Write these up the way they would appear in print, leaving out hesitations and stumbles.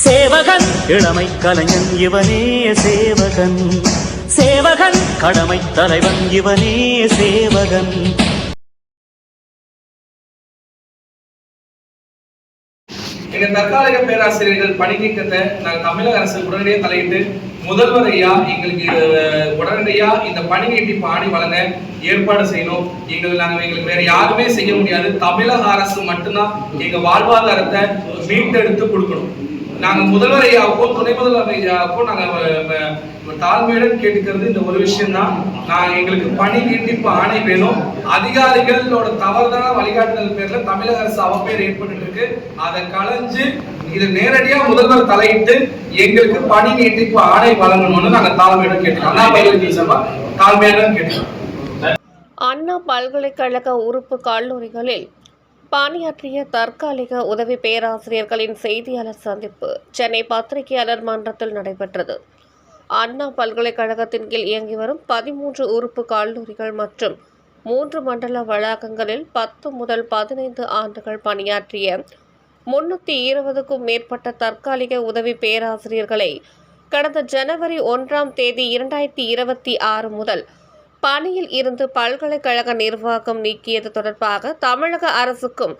சேவகன் இளமை கலைஞன் இவனே சேவகன், சேவகன் கடமை தலைவன் இவனே சேவகன். எங்க தற்காலிக பேராசிரியர்கள் பணி நீக்கத்தை நாங்கள் தமிழக அரசு உடனடியாக தலையிட்டு முதல்வர் ஐயா எங்களுக்கு உடனடியா இந்த பணி நீட்டிப்பு ஆணை வழங்க ஏற்பாடு செய்யணும். எங்களுக்கு வேற யாருமே செய்ய முடியாது. தமிழக அரசு மட்டும்தான் எங்க வாழ்வாதாரத்தை மீட்டெடுத்து கொடுக்கணும். நாங்க முதல்வர் ஐயாவுக்கும் துணை முதல்வர் ஐயாவுக்கும் நாங்க தாழ்மையுடன் கேட்டுக்கிறது இந்த ஒரு விஷயம் தான். எங்களுக்கு பணி நீட்டிப்பு ஆணை வேணும். அதிகாரிகளோட தவறுதான வழிகாட்டுதல் பேர்ல தமிழக அரசு அவப்பேர் ஏற்பட்டு இருக்கு. அதை களைஞ்சு இது நேரடியா முதல்வர் தலையிட்டு எங்களுக்கு பணி நீட்டிப்பு ஆணை வழங்கணும்னு நாங்க தாழ்மையுடன் கேட்டுக்கிறோம். தாழ்மையுடன் கேட்டுக்கிறோம். அண்ணா பல்கலைக்கழக உறுப்பு கல்லூரிகளில் பணியாற்றிய தற்காலிக உதவி பேராசிரியர்களின் செய்தியாளர் சந்திப்பு சென்னை பத்திரிகையாளர் மன்றத்தில் நடைபெற்றது. அண்ணா பல்கலைக்கழகத்தின் கீழ் இயங்கி வரும் 13 உறுப்பு கல்லூரிகள் மற்றும் 3 மண்டல வளாகங்களில் 10 முதல் 15 ஆண்டுகள் பணியாற்றிய 320க்கும் மேற்பட்ட தற்காலிக உதவி பேராசிரியர்களை கடந்த ஜனவரி 1ஆம் தேதி 2026 முதல் பணியில் இருந்து பல்கலைக்கழக நிர்வாகம் நீக்கியது தொடர்பாக தமிழக அரசுக்கும்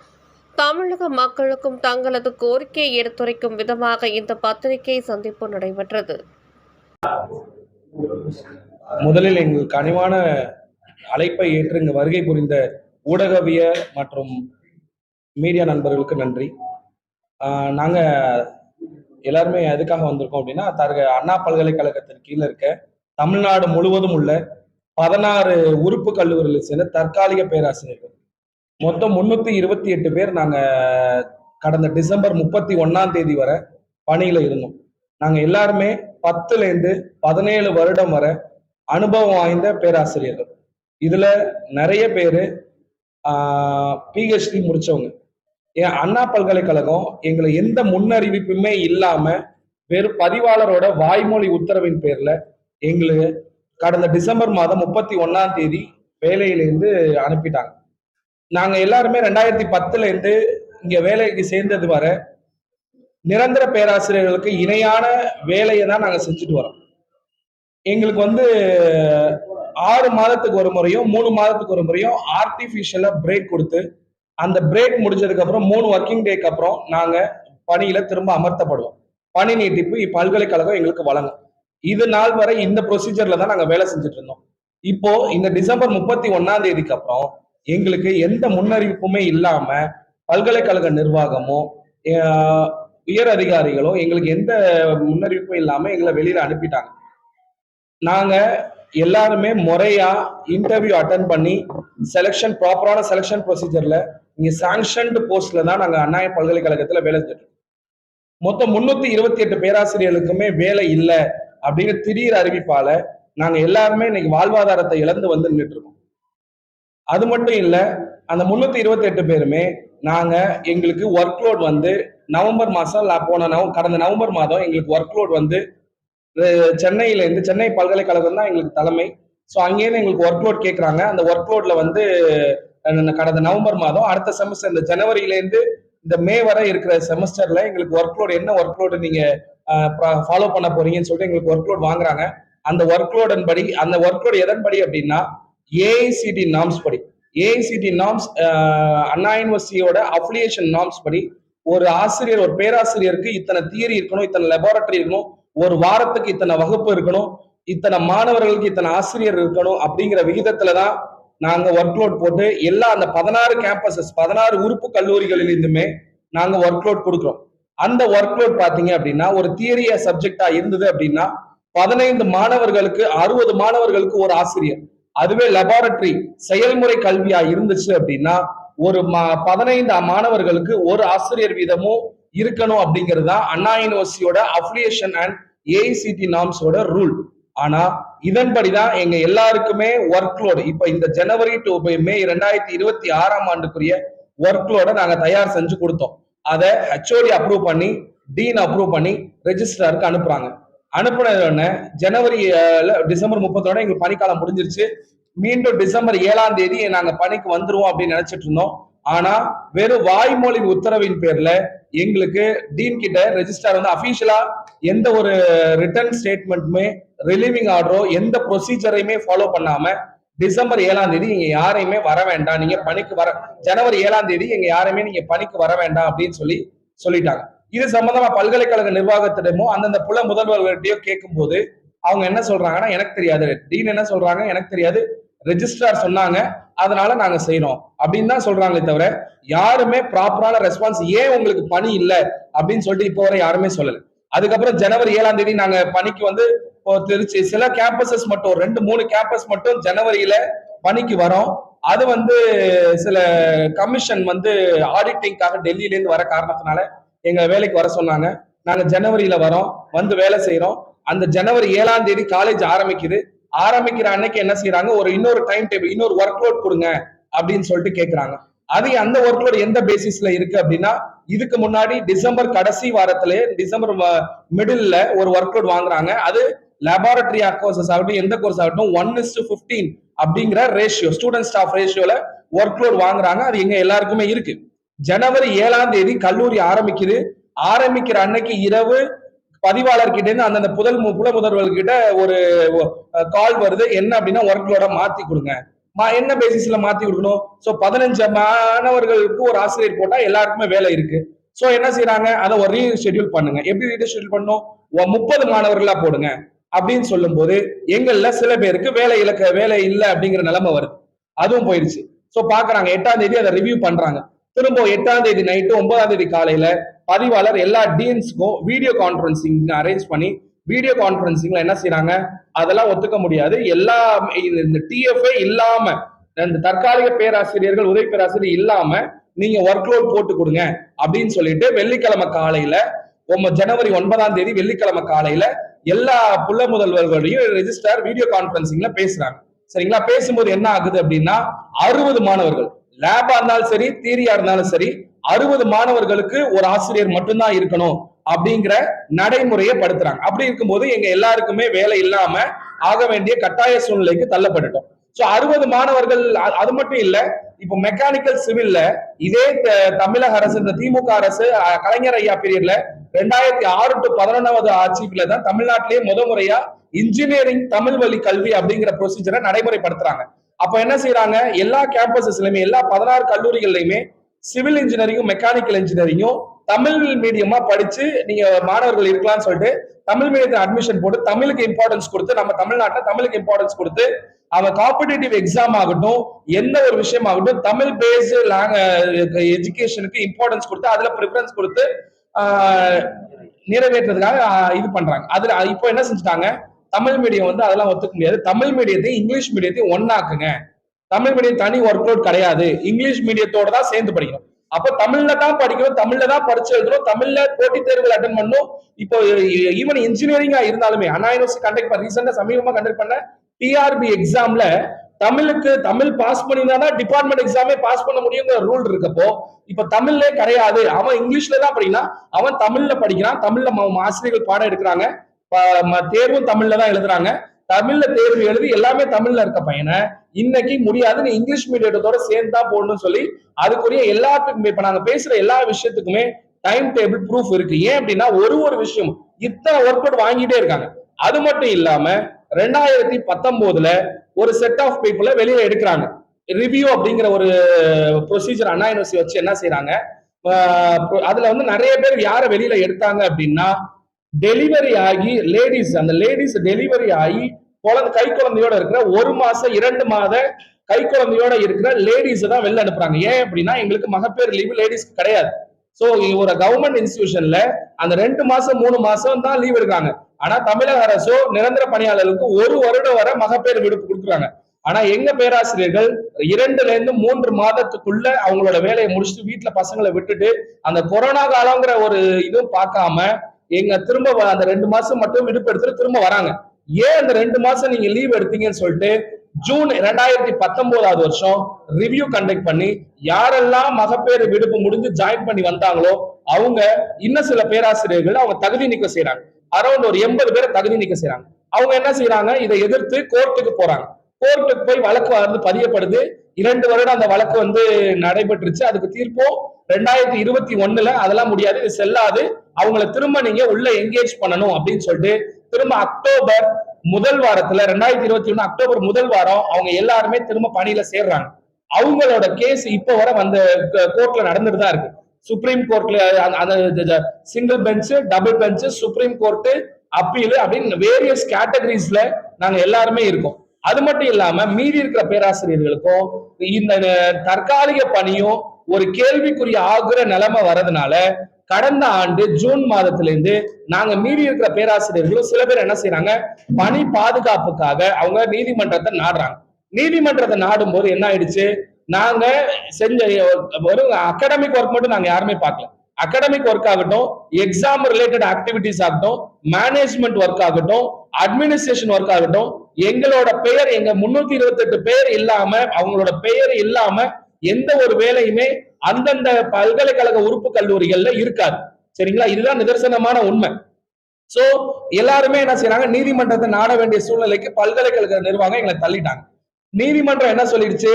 தமிழக மக்களுக்கும் தங்களது கோரிக்கையை எடுத்துரைக்கும் விதமாக இந்த பத்திரிகை சந்திப்பு நடைபெற்றது. முதலில் எங்கள் கனிவான அழைப்பை ஏற்று இங்கு வருகை புரிந்த ஊடகவிய மற்றும் மீடியா நண்பர்களுக்கு நன்றி. நாங்கள் எல்லாருமே எதுக்காக வந்திருக்கோம் அப்படின்னா, அண்ணா பல்கலைக்கழகத்தின் கீழே இருக்க தமிழ்நாடு முழுவதும் உள்ள 16 உறுப்பு கல்லூரிகளில் சேர்ந்த தற்காலிக பேராசிரியர்கள் மொத்தம் 328 பேர் நாங்கள் கடந்த டிசம்பர் 31ஆம் தேதி வரை பணியில் இருந்தோம். நாங்கள் எல்லாருமே 10லேருந்து 17 வருடம் வரை அனுபவம் வாய்ந்த பேராசிரியர்கள். இதுல நிறைய பேர் PhD முடிச்சவங்க. ஏன் அண்ணா பல்கலைக்கழகம் எங்களை எந்த முன்னறிவிப்புமே இல்லாம வெறும் பதிவாளரோட வாய்மொழி உத்தரவின் பேர்ல எங்களுக்கு கடந்த டிசம்பர் மாதம் 31ஆம் தேதி வேலையிலேருந்து அனுப்பிட்டாங்க. நாங்க எல்லாருமே 2010லேருந்து இங்க வேலைக்கு சேர்ந்தது வரை நிரந்தர பேராசிரியர்களுக்கு இணையான வேலையை தான் நாங்க செஞ்சுட்டு வரோம். எங்களுக்கு 6 மாதத்துக்கு ஒரு முறையும் 3 மாதத்துக்கு ஒரு முறையும் ஆர்டிபிஷியலா பிரேக் கொடுத்து, அந்த பிரேக் முடிஞ்சதுக்கு அப்புறம் 3 ஒர்க்கிங் டேக்கு அப்புறம் நாங்க பணியில திரும்ப அமர்த்தப்படுவோம். பணி நீட்டிப்பு இப்பல்கலைக்கழகம் எங்களுக்கு வழங்கும். இது நாள் வரை இந்த ப்ரொசீஜர்ல தான் நாங்க வேலை செஞ்சுட்டு இருந்தோம். இப்போ இந்த டிசம்பர் 31ஆம் தேதிக்கு அப்புறம் எங்களுக்கு எந்த முன்னறிவிப்புமே இல்லாம பல்கலைக்கழக நிர்வாகமோ உயர் அதிகாரிகளோ எங்களுக்கு எந்த முன்னறிவிப்பும் இல்லாம எங்களை வெளியில அனுப்பிட்டாங்க. நாங்க எல்லாருமே முறையா இன்டர்வியூ அட்டன் பண்ணி ப்ராப்பரான செலெக்ஷன் ப்ரொசீஜர்ல இங்க சாங்ஷன்டு போஸ்ட்ல தான் நாங்க அண்ணா பல்கலைக்கழகத்துல வேலை செஞ்சுட்டு இருக்கோம். மொத்தம் 328 பேராசிரியர்களுக்குமே வேலை இல்லை அப்படின்னு திடீர் அறிவிப்பால நாங்க எல்லாருமே இன்னைக்கு வாழ்வாதாரத்தை இழந்து வந்து நின்றுட்டு இருக்கோம். அது மட்டும் இல்ல, அந்த 328 பேருமே நாங்க எங்களுக்கு ஒர்க் லோட் நவம்பர் மாசம் கடந்த நவம்பர் மாதம் எங்களுக்கு ஒர்க் லோட் சென்னை பல்கலைக்கழகம் தான் எங்களுக்கு தலைமை. ஸோ அங்கேயிருந்து எங்களுக்கு ஒர்க் லோட் கேட்குறாங்க. அந்த ஒர்க் லோட்ல கடந்த நவம்பர் மாதம் அடுத்த செமஸ்டர் இந்த ஜனவரியிலேருந்து இந்த மே வரை இருக்கிற செமஸ்டர்ல எங்களுக்கு ஒர்க் லோட் என்ன ஒர்க் லோடு நீங்க ஃபாலோ பண்ண போறீங்கன்னு சொல்லிட்டு எங்களுக்கு ஒர்க் லோட் வாங்குறாங்க. அந்த ஒர்க் லோட் எதன்படி அப்படின்னா AICTE நார்ம்ஸ் படி, AICTE நார்ம்ஸ் அண்ணா யூனிவர்சிட்டியோட அஃபிலியேஷன் நார்ம்ஸ் படி ஒரு பேராசிரியருக்கு இத்தனை தியரி இருக்கணும், இத்தனை லெபார்டரி இருக்கணும், ஒரு வாரத்துக்கு இத்தனை வகுப்பு இருக்கணும், இத்தனை மாணவர்களுக்கு இத்தனை ஆசிரியர் இருக்கணும் அப்படிங்கிற விகிதத்துலதான் நாங்க ஒர்க் லோட் போட்டு அந்த 16 கேம்பஸஸ் 16 உறுப்பு கல்லூரிகளில் இருந்துமே நாங்க ஒர்க் லோட் கொடுக்குறோம். அந்த ஒர்க் லோட் பாத்தீங்க அப்படின்னா ஒரு தியரிய சப்ஜெக்டா இருந்தது அப்படின்னா 15 மாணவர்களுக்கு 60 மாணவர்களுக்கு ஒரு ஆசிரியர். அதுவே லெபார்டரி செயல்முறை கல்வியா இருந்துச்சு அப்படின்னா ஒரு 15 மாணவர்களுக்கு ஒரு ஆசிரியர் வீதமும் இருக்கணும் அப்படிங்கிறது தான் அண்ணா யூனிவர்சிட்டியோட அஃபிலியேஷன் அண்ட் AICTE நார்ம்ஸோட ரூல். ஆனா இதன்படிதான் எங்க எல்லாருக்குமே ஒர்க் லோடு இப்ப இந்த ஜனவரி டு மே 2026ஆம் ஆண்டுக்குரிய ஒர்க் லோட நாங்க தயார் செஞ்சு கொடுத்தோம். அதை HOD அப்ரூவ் பண்ணி டீன் அப்ரூவ் பண்ணி ரெஜிஸ்ட்ராருக்கு அனுப்புறாங்க. அனுப்புன டிசம்பர் 31 எங்களுக்கு பணிக்காலம் முடிஞ்சிருச்சு. மீண்டும் டிசம்பர் 7ஆம் தேதி நாங்க பணிக்கு வந்துருவோம் அப்படின்னு நினைச்சிட்டு இருந்தோம். ஆனா வெறும் வாய்மொழி உத்தரவின் பேர்ல எங்களுக்கு டீன் கிட்ட ரெஜிஸ்ட்ரார் வந்து அபிஷியலா எந்த ஒரு ரிட்டர்ன் ஸ்டேட்மெண்ட்டுமே, ரிலீவிங் ஆர்டரோ, எந்த ப்ரொசீஜரையுமே ஃபாலோ பண்ணாம டிசம்பர் 7ஆம் தேதி நீங்க யாரையுமே வர வேண்டாம், நீங்க பணிக்கு வர ஜனவரி 7ஆம் தேதி எங்க யாரையுமே நீங்க பணிக்கு வர வேண்டாம் அப்படின்னு சொல்லிட்டாங்க. இது சம்பந்தமா பல்கலைக்கழக நிர்வாகத்திடமோ அந்தந்த புல முதல்வர்கிட்டயோ கேட்கும் போது அவங்க என்ன சொல்றாங்கன்னா எனக்கு தெரியாது, டீன் என்ன சொல்றாங்க எனக்கு தெரியாது, ரெஜிஸ்ட்ரார் சொன்னாங்க அதனால நாங்க செய்யறோம் அப்படின்னு தான் சொல்றாங்களே தவிர யாருமே ப்ராப்பரான ரெஸ்பான்ஸ் ஏன் உங்களுக்கு பணி இல்லை அப்படின்னு சொல்லிட்டு இப்போ வரை யாருமே சொல்லல. அதுக்கப்புறம் ஜனவரி 7ஆம் தேதி நாங்க பணிக்கு வந்து திருச்சி சில கேம்பஸஸ் மட்டும் 2-3 கேம்பஸ் மட்டும் ஜனவரியில பணிக்கு வரோம். அது வந்து சில கமிஷன் வந்து ஆடிட்டிங்காக டெல்லியில இருந்து வர காரணத்தினால எங்க வேலைக்கு வர சொன்னாங்க. நாங்க ஜனவரியில வரோம், வந்து வேலை செய்யறோம். அந்த ஜனவரி 7ஆம் தேதி காலேஜ் ஆரம்பிக்குது. ஆரம்பிக்கிற அன்னைக்கு என்ன செய்யறாங்க, இன்னொரு டைம் டேபிள், இன்னொரு ஒர்க் லோட் கொடுங்க அப்படின்னு சொல்லிட்டு கேட்கறாங்க. அது அந்த ஒர்க் லோட் எந்த பேசிஸ்ல இருக்கு அப்படின்னா, இதுக்கு முன்னாடி டிசம்பர் கடைசி வாரத்திலே டிசம்பர் மிடில்ல ஒரு ஒர்க் லோட் வாங்குறாங்க. அது லேபார்டரி கோர்சஸ் ஆகட்டும், எந்த கோர்ஸ் ஆகட்டும் 1:15 அப்படிங்கிற ரேஷியோ, ஸ்டூடெண்ட் ஸ்டாஃப் ரேஷியோல ஒர்க் லோட் வாங்குறாங்க. அது எங்க எல்லாருக்குமே இருக்கு. ஜனவரி 7ஆம் தேதி கல்லூரி ஆரம்பிக்குது. ஆரம்பிக்கிற அன்னைக்கு இரவு பதிவாளர்கிட்ட இருந்து அந்தந்த புல முதல்வர்கிட்ட ஒரு கால் வருது. என்ன அப்படின்னா ஒர்க் லோட மாத்தி கொடுங்க. என்ன பேசிஸ்ல மாத்தி கொடுக்கணும்? சோ 15 மாணவர்களுக்கு ஒரு ஆசிரியர் போட்டா எல்லாருக்குமே வேலை இருக்கு. சோ என்ன செய்யறாங்க, அதை ஒரு ரீஷெட்யூல் பண்ணுங்க. எப்படி ரீஷெட்யூல் பண்ணும்? 30 மாணவர்களா போடுங்க அப்படின்னு சொல்லும் போது எங்கள்ல சில பேருக்கு வேலை இல்லை அப்படிங்கிற நிலைமை வருது. அதுவும் போயிடுச்சு. சோ பாக்குறாங்க 8ஆம் தேதி அதை ரிவ்யூ பண்றாங்க. திரும்ப 8ஆம் தேதி நைட்டு 9ஆம் தேதி காலையில பதிவாளர் எல்லா டீன்ஸ்க்கும் வீடியோ கான்பரன்சிங் அரேஞ்ச் பண்ணி வீடியோ கான்பரன்சிங்ல என்ன செய்யறாங்க, அதெல்லாம் ஒத்துக்க முடியாது, எல்லா இந்த டிஎஃப்ஏ இல்லாம, இந்த தற்காலிக பேராசிரியர்கள் உதவி பேராசிரியர் இல்லாம நீங்க ஒர்க் லோட் போட்டு கொடுங்க அப்படின்னு சொல்லிட்டு வெள்ளிக்கிழமை காலையில ஜனவரி 9ஆம் தேதி வெள்ளிக்கிழமை காலையில எல்லா புள்ள முதல்வர்களையும் ரெஜிஸ்ட்ரார் வீடியோ கான்பரன்சிங்ல பேசுறாங்க. சரிங்களா? பேசும்போது என்ன ஆகுது அப்படின்னா 60 மாணவர்கள், லேபா இருந்தாலும் சரி தியரியா இருந்தாலும் சரி 60 மாணவர்களுக்கு ஒரு ஆசிரியர் மட்டும்தான் இருக்கணும் அப்படிங்கிற நடைமுறையை படுத்துறாங்க. அப்படி இருக்கும்போது எங்க எல்லாருக்குமே வேலை இல்லாம ஆக வேண்டிய கட்டாய சூழ்நிலைக்கு தள்ளப்பட்டுட்டோம். சோ 60 மாணவர்கள். அது மட்டும் இல்ல, இப்போ மெக்கானிக்கல் சிவில்ல இதே தமிழக அரசு, இந்த திமுக அரசு கலைஞர் ஐயா பீரியட்ல 2006 to 11வது ஆட்சியில தான் தமிழ்நாட்டிலேயே முறையா இன்ஜினியரிங் தமிழ் வழி கல்வி அப்படிங்கிற ப்ரொசீஜரை நடைமுறைப்படுத்துறாங்க. அப்ப என்ன செய்யறாங்க, எல்லா கேம்பஸஸ்லயுமே எல்லா 16 கல்லூரிகள்லயுமே சிவில் இன்ஜினியரிங்கும் மெக்கானிக்கல் இன்ஜினியரிங்கும் தமிழ் மீடியமா படிச்சு நீங்க மாணவர்கள் இருக்கலாம்னு சொல்லிட்டு தமிழ் மீடியத்தில் அட்மிஷன் போட்டு தமிழுக்கு இம்பார்ட்டன்ஸ் கொடுத்து, நம்ம தமிழ்நாட்டில் தமிழுக்கு இம்பார்ட்டன்ஸ் கொடுத்து அவன் காம்படிட்டிவ் எக்ஸாம் ஆகட்டும், எந்த ஒரு விஷயம் ஆகட்டும், தமிழ் பேஸ்டு எஜுகேஷனுக்கு இம்பார்ட்டன்ஸ் கொடுத்து அதுல ப்ரிஃபரன்ஸ் கொடுத்து நிறைவேற்றுறதுக்காக இது பண்றாங்க. அதுல இப்போ என்ன செஞ்சுட்டாங்க, தமிழ் மீடியம் வந்து அதெல்லாம் ஒத்துக்க முடியாது, தமிழ் மீடியத்தையும் இங்கிலீஷ் மீடியத்தையும் ஒன்னாக்குங்க, தமிழ் மீடியம் தனி ஒர்க் லோட் கிடையாது, இங்கிலீஷ் மீடியத்தோட தான் சேர்ந்து படிக்கணும். அப்ப தமிழ்ல தான் படிக்கணும், தமிழ்ல தான் படிச்சு எழுதணும், தமிழ்ல போட்டித் தேர்வுகள் அட்டன் பண்ணணும். இப்போ ஈவன் இன்ஜினியரிங்கா இருந்தாலுமே அண்ணா யூனிவர்சிட்டி ரீசெண்டா சமீபமா கண்டக்ட் பண்ண டிஆர்பி எக்ஸாம்ல தமிழ் பாஸ் பண்ணிதான் டிபார்ட்மெண்ட் எக்ஸாமே பாஸ் பண்ண முடியுங்கிற ரூல் இருக்கப்போ இப்ப தமிழ்லே கிடையாது, அவன் இங்கிலீஷ்ல தான் படிக்கிறான், அவன் தமிழ்ல படிக்கிறான், தமிழ்ல ஆசிரியர்கள் பாடம் எடுக்கிறாங்க, தேர்வும் தமிழ்ல தான் எழுதுறாங்க, தமிழ்ல தேர்வு எழுதி எல்லாமே தமிழ்ல இருக்க பையனை இன்னைக்கு முடியாது, நீ இங்கிலீஷ் மீடியத்தோட சேர்ந்தா போடணும்னு சொல்லி அதுக்குரிய எல்லாத்துக்குமே இப்ப நாங்க பேசுற எல்லா விஷயத்துக்குமே டைம் டேபிள் ப்ரூஃப் இருக்கு. ஏன் அப்படின்னா ஒரு விஷயம் இத்தனை ஒர்க் அவுட் வாங்கிட்டே இருக்காங்க. அது மட்டும் இல்லாம 2019ல ஒரு செட் ஆஃப் பீப்புளை வெளியில எடுக்கிறாங்க. ரிவ்யூ அப்படிங்கிற ஒரு ப்ரொசீஜர் அண்ணா யூனிவர்சிட்டி வச்சு என்ன செய்யறாங்க, அதுல வந்து நிறைய பேர் யாரை வெளியில எடுத்தாங்க அப்படின்னா டெலிவரி ஆகி லேடிஸ், அந்த லேடிஸ் டெலிவரி ஆகி கை குழந்தையோட இருக்கிற 1 மாசம் 2 மாத கை குழந்தையோட இருக்கிற லேடிஸ் தான் வெளில அனுப்புறாங்க. ஏன் அப்படின்னா எங்களுக்கு மகப்பேறு லீவு லேடிஸ்க்கு கிடையாது. சோ ஒரு கவர்மெண்ட் இன்ஸ்டிடியூஷன்ல அந்த 2 மாசம் 3 மாசம் தான் லீவ் எடுக்காங்க. ஆனா தமிழக அரசோ நிரந்தர பணியாளர்களுக்கு 1 வருடம் வரை மகப்பேறு விடுப்பு கொடுக்குறாங்க. ஆனா எங்க பேராசிரியர்கள் 2ல இருந்து 3 மாதத்துக்குள்ள அவங்களோட வேலையை முடிச்சுட்டு வீட்டுல பசங்களை விட்டுட்டு அந்த கொரோனா காலங்கிற ஒரு இதுவும் பார்க்காம எங்க திரும்ப அந்த 2 மாசம் மட்டும் விடுப்பு எடுத்துட்டு திரும்ப வராங்க. ஏன் அந்த 2 மாசம் நீங்க லீவ் எடுத்தீங்கன்னு சொல்லிட்டு ஜூன் 2019வது வருஷம் ரிவ்யூ கண்டக்ட் பண்ணி யாரெல்லாம் மகப்பேறு விடுப்பு முடிஞ்சு ஜாயின் பண்ணி வந்தாங்களோ அவங்க இன்னும் சில பேராசிரியர்கள் அவங்க தகுதி நீக்கம் செய்யறாங்க. அரௌண்ட் ஒரு 80 பேரை தகுதி நீக்கம் செய்யறாங்க. அவங்க என்ன செய்யறாங்க, இதை எதிர்த்து கோர்ட்டுக்கு போறாங்க. கோர்ட்டுக்கு போய் வழக்கு வந்து பதியப்படுது. 2 வருடம் அந்த வழக்கு நடைபெற்றுச்சு. அதுக்கு தீர்ப்பும் 2021 அதெல்லாம் முடியாது, இது செல்லாது, அவங்கள திரும்ப நீங்க உள்ள என்கேஜ் பண்ணணும் அப்படின்னு சொல்லிட்டு திரும்ப அக்டோபர் முதல் வாரத்துல 2021 அக்டோபர் முதல் வாரம் அவங்க எல்லாருமே திரும்ப பணியில சேர்றாங்க. அவங்களோட கேஸ் இப்ப வர கோர்ட்ல நடந்துட்டு தான் இருக்கு. சுப்ரீம் கோர்ட்ல அந்த single bench, double bench, supreme court, appeal அப்படின்னு வேரியஸ் கேட்டகரிஸ்ல நாங்க எல்லாருமே இருக்கோம். அது மட்டும் இல்லாம மீதி இருக்கிற பேராசிரியர்களுக்கும் இந்த தற்காலிக பணியும் ஒரு கேள்விக்குரிய ஆகுற நிலைமை வரதுனால கடந்த ஆண்டு ஜூன் மாதத்திலிருந்து நாங்க மீறி இருக்கிற பேராசிரியர்களும் சில பேர் என்ன செய்யறாங்க, பணி பாதுகாப்புக்காக அவங்க நீதிமன்றத்தை நாடுறாங்க. நீதிமன்றத்தை நாடும் போது என்ன ஆயிடுச்சு, நாங்க செஞ்ச ஒரு அகாடமிக் ஒர்க் மட்டும் நாங்க யாருமே பார்க்கல. அகாடமிக் ஒர்க் ஆகட்டும், எக்ஸாம் ரிலேட்டட் ஆக்டிவிட்டிஸ் ஆகட்டும், மேனேஜ்மெண்ட் ஒர்க் ஆகட்டும், அட்மினிஸ்ட்ரேஷன் ஒர்க் ஆகட்டும், எங்களோட பெயர் எங்க 328 பேர் இல்லாம, அவங்களோட பெயர் இல்லாம எந்த ஒரு வேலையுமே அந்தந்த பல்கலைக்கழக உறுப்பு கல்லூரிகள்ல இருக்காது. சரிங்களா, இதுதான் நிதர்சனமான உண்மை. சோ எல்லாருமே என்ன செய்யறாங்க, நீதிமன்றத்தை நாட வேண்டிய சூழ்நிலைக்கு பல்கலைக்கழக நிர்வாகம் எங்களை தள்ளிட்டாங்க. நீதிமன்றம் என்ன சொல்லிடுச்சு,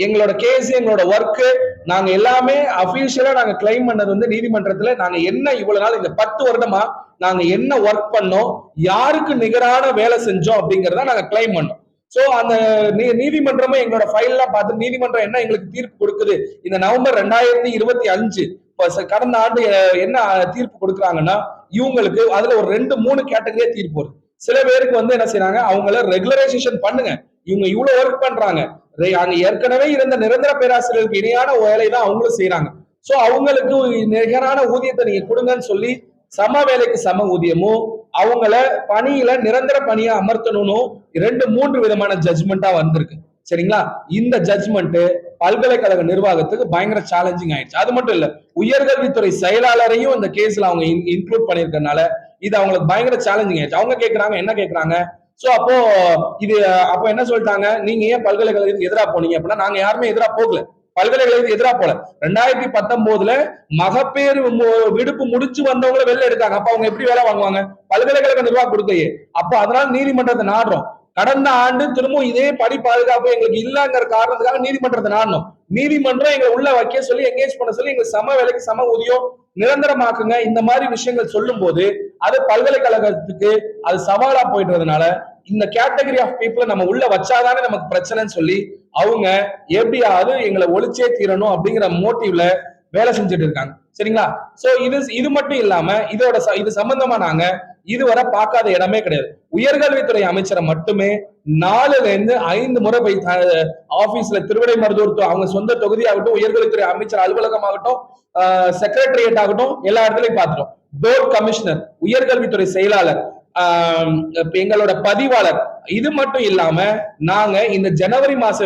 எங்களோட கேஸ், எங்களோட ஒர்க் நாங்க எல்லாமே அபிஷியலா நாங்க கிளைம் பண்ணது நீதிமன்றத்துல நாங்க என்ன இவ்வளவு நாள் இந்த 10 வருடமா நாங்க என்ன ஒர்க் பண்ணோம், யாருக்கு நிகரான வேலை செஞ்சோம் அப்படிங்கறத நாங்க கிளைம் பண்ணோம். சோ அந்த நீதிமன்றமும் எங்களோட ஃபைல் எல்லாம் பார்த்து நீதிமன்றம் என்ன எங்களுக்கு தீர்ப்பு கொடுக்குது, இந்த நவம்பர் 2025 கடந்த ஆண்டு என்ன தீர்ப்பு கொடுக்குறாங்கன்னா, இவங்களுக்கு அதுல ஒரு 2-3 கேட்டகரியா தீர்ப்பு வருது. சில பேருக்கு என்ன செய்யறாங்க, அவங்கள ரெகுலரைசேஷன் பண்ணுங்க, இவங்க இவ்வளவு ஒர்க் பண்றாங்க, அங்க ஏற்கனவே இருந்த நிரந்தர பேராசிரியருக்கு இணையான வேலை தான் அவங்களும் செய்யறாங்க, சோ அவங்களுக்கு நிகரான ஊதியத்தை நீங்க கொடுங்கன்னு சொல்லி சம வேலைக்கு சம ஊதியமும் அவங்கள பணியில நிரந்தர பணியை அமர்த்தணும் 2-3 விதமான ஜட்ஜ்மெண்டா வந்திருக்கு. சரிங்களா, இந்த ஜட்ஜ்மெண்ட் பல்கலைக்கழக நிர்வாகத்துக்கு பயங்கர சேலஞ்சிங் ஆயிடுச்சு. அது மட்டும் இல்ல, உயர்கல்வித்துறை செயலாளரையும் இந்த கேஸ்ல அவங்க இன்க்ளூட் பண்ணிருக்கனால இது அவங்களுக்கு பயங்கர சேலஞ்சிங் ஆயிடுச்சு. அவங்க கேட்கறாங்க, என்ன கேட்கறாங்க, சோ அப்போ என்ன சொல்லிட்டாங்க, நீங்க ஏன் பல்கலைக்கழகத்துக்கு எதிராக போனீங்க அப்படின்னா, நாங்க யாருமே எதிராக போகல, பல்கலைக்கழகத்துக்கு எதிராக போல. 2019 மகப்பேறு விடுப்பு முடிச்சு வந்தவங்களை வெளில எடுத்தாங்க. அப்ப அவங்க எப்படி வேலை வாங்குவாங்க, பல்கலைக்கழக நிர்வாகம் கொடுக்கையே. அப்ப அதனால நீதிமன்றத்தை நாடுறோம். கடந்த ஆண்டு திரும்பவும் இதே பணி பாதுகாப்பு எங்களுக்கு இல்லங்கிற காரணத்துக்காக நீதிமன்றத்தை நாடணும். நீதிமன்றம் எங்களை உள்ள வைக்க சொல்லி, என்கேஜ் பண்ண சொல்லி, எங்களுக்கு சம வேலைக்கு சம ஊதியம் நிரந்தரமாக்குங்க, இந்த மாதிரி விஷயங்கள் சொல்லும் போது அது பல்கலைக்கழகத்துக்கு அது சவாலா போயிட்டதுனால இந்த கேட்டகரி ஆஃப் பீப்புளை நம்ம உள்ள வச்சாதானே நமக்கு பிரச்சனைன்னு சொல்லி அவங்க எப்படியாவது எங்களை ஒழிச்சே தீரணும் அப்படிங்கிற மோட்டிவ்ல வேலை செஞ்சுட்டு இருக்காங்க. சரிங்களா, சோ இது மட்டும் இல்லாம இது சம்பந்தமா நாங்க இதுவரை பார்க்காத இடமே கிடையாது. உயர்கல்வித்துறை அமைச்சரை மட்டுமே 4-5 முறை போய் ஆபீஸ்ல திருவிடைமருதூர் அவங்க சொந்த தொகுதியாகட்டும், உயர்கல்வித்துறை அமைச்சர் அலுவலகம் ஆகட்டும், செக்ரட்டரியேட் ஆகட்டும், எல்லா இடத்துலயும் பார்த்துட்டோம். போர்ட் கமிஷனர், உயர்கல்வித்துறை செயலாளர், எங்களோட பதிவாளர், இது மட்டும் இல்லாம நாங்க இந்த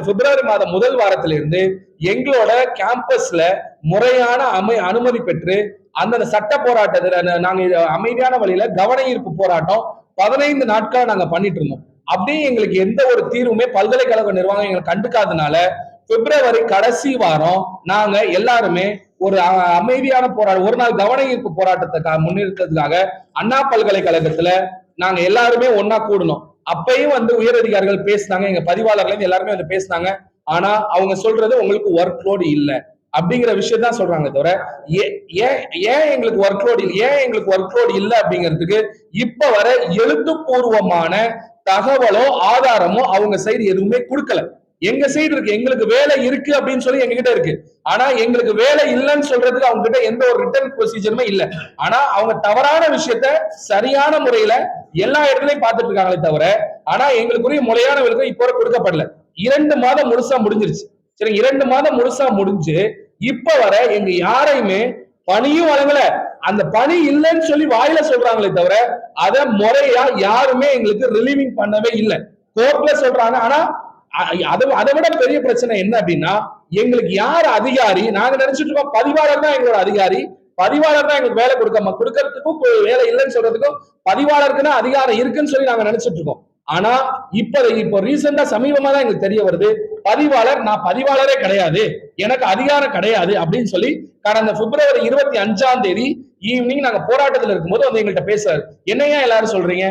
பிப்ரவரி மாதம் முதல் வாரத்திலிருந்து எங்களோட கேம்பஸ்ல முறையான அனுமதி பெற்று அந்த சட்ட போராட்டத்துல நாங்க அமைதியான வழியில கவன ஈர்ப்பு போராட்டம் 15 நாட்கள் நாங்க பண்ணிட்டு இருந்தோம். அப்படியே எங்களுக்கு எந்த ஒரு தீர்வுமே பல்கலைக்கழக நிர்வாகம் எங்களை கண்டுக்காதனால பிப்ரவரி கடைசி வாரம் நாங்க எல்லாருமே ஒரு அமைதியான போராட்டம், ஒரு நாள் கவன ஈர்ப்பு போராட்டத்தை முன்னிறுத்ததுக்காக அண்ணா பல்கலைக்கழகத்துல நாங்க எல்லாருமே ஒன்னா கூடணும். அப்பயும் உயர் அதிகாரிகள் பேசினாங்க, எங்க பதிவாளர்கள் எல்லாருமே பேசினாங்க. ஆனா அவங்க சொல்றது உங்களுக்கு ஒர்க் லோடு இல்ல அப்படிங்கிற விஷயத்தான் சொல்றாங்க தவிர ஏன் எங்களுக்கு ஒர்க் லோடு இல்ல அப்படிங்கிறதுக்கு இப்ப வர எழுத்துப்பூர்வமான தகவலோ ஆதாரமோ அவங்க சைடு எதுவுமே கொடுக்கல. எங்க சைடு இருக்கு, எங்களுக்கு வேலை இருக்கு அப்படின்னு சொல்லி எங்க கிட்ட இருக்கு. ஆனா எங்களுக்கு வேலை இல்லைன்னு சொல்றதுக்கு அவங்க கிட்ட எந்த ஒரு ரிட்டர்ன் ப்ரொசீஜருமே இல்ல. ஆனா அவங்க தவறான விஷயத்த சரியான முறையில எல்லா இடத்துலயும் பார்த்துட்டு இருக்காங்களே தவிர, ஆனா எங்களுக்குரிய முறையான விலக்கம் இப்போ கொடுக்கப்படல. 2 மாதம் முழுசா முடிஞ்சிருச்சு. சரி, 2 மாதம் முழுசா முடிஞ்சு இப்ப வர எங்க யாரையுமே பணியும் வழங்கல. அந்த பணி இல்லைன்னு சொல்லி வாயில சொல்றாங்களே தவிர அதை முறையா யாருமே எங்களுக்கு ரிலீவிங் பண்ணவே இல்லை. கோர்ட்ல சொல்றாங்க. ஆனா அதை விட பெரிய பிரச்சனை என்ன அப்படின்னா, எங்களுக்கு யார் அதிகாரி, நாங்க நினைச்சிட்டு இருக்கோம் பதிவாளர் தான் எங்களோட அதிகாரி, பதிவாளர் தான் எங்களுக்கு வேலை கொடுக்கறதுக்கும் வேலை இல்லைன்னு சொல்றதுக்கும் பதிவாளருக்குன்னா அதிகாரம் இருக்குன்னு சொல்லி நாங்க நினைச்சிட்டு இருக்கோம். ஆனா இப்போ ரீசெண்டா சமீபமா தான் எங்களுக்கு தெரிய வருது, பதிவாளர் நான் பதிவாளரே கிடையாது, எனக்கு அதிகாரம் கிடையாது அப்படின்னு சொல்லி கடந்த பிப்ரவரி 25 ஈவினிங் நாங்க போராட்டத்தில் இருக்கும்போது எங்கள்கிட்ட பேசுறாரு. என்னையா எல்லாரும் சொல்றீங்க,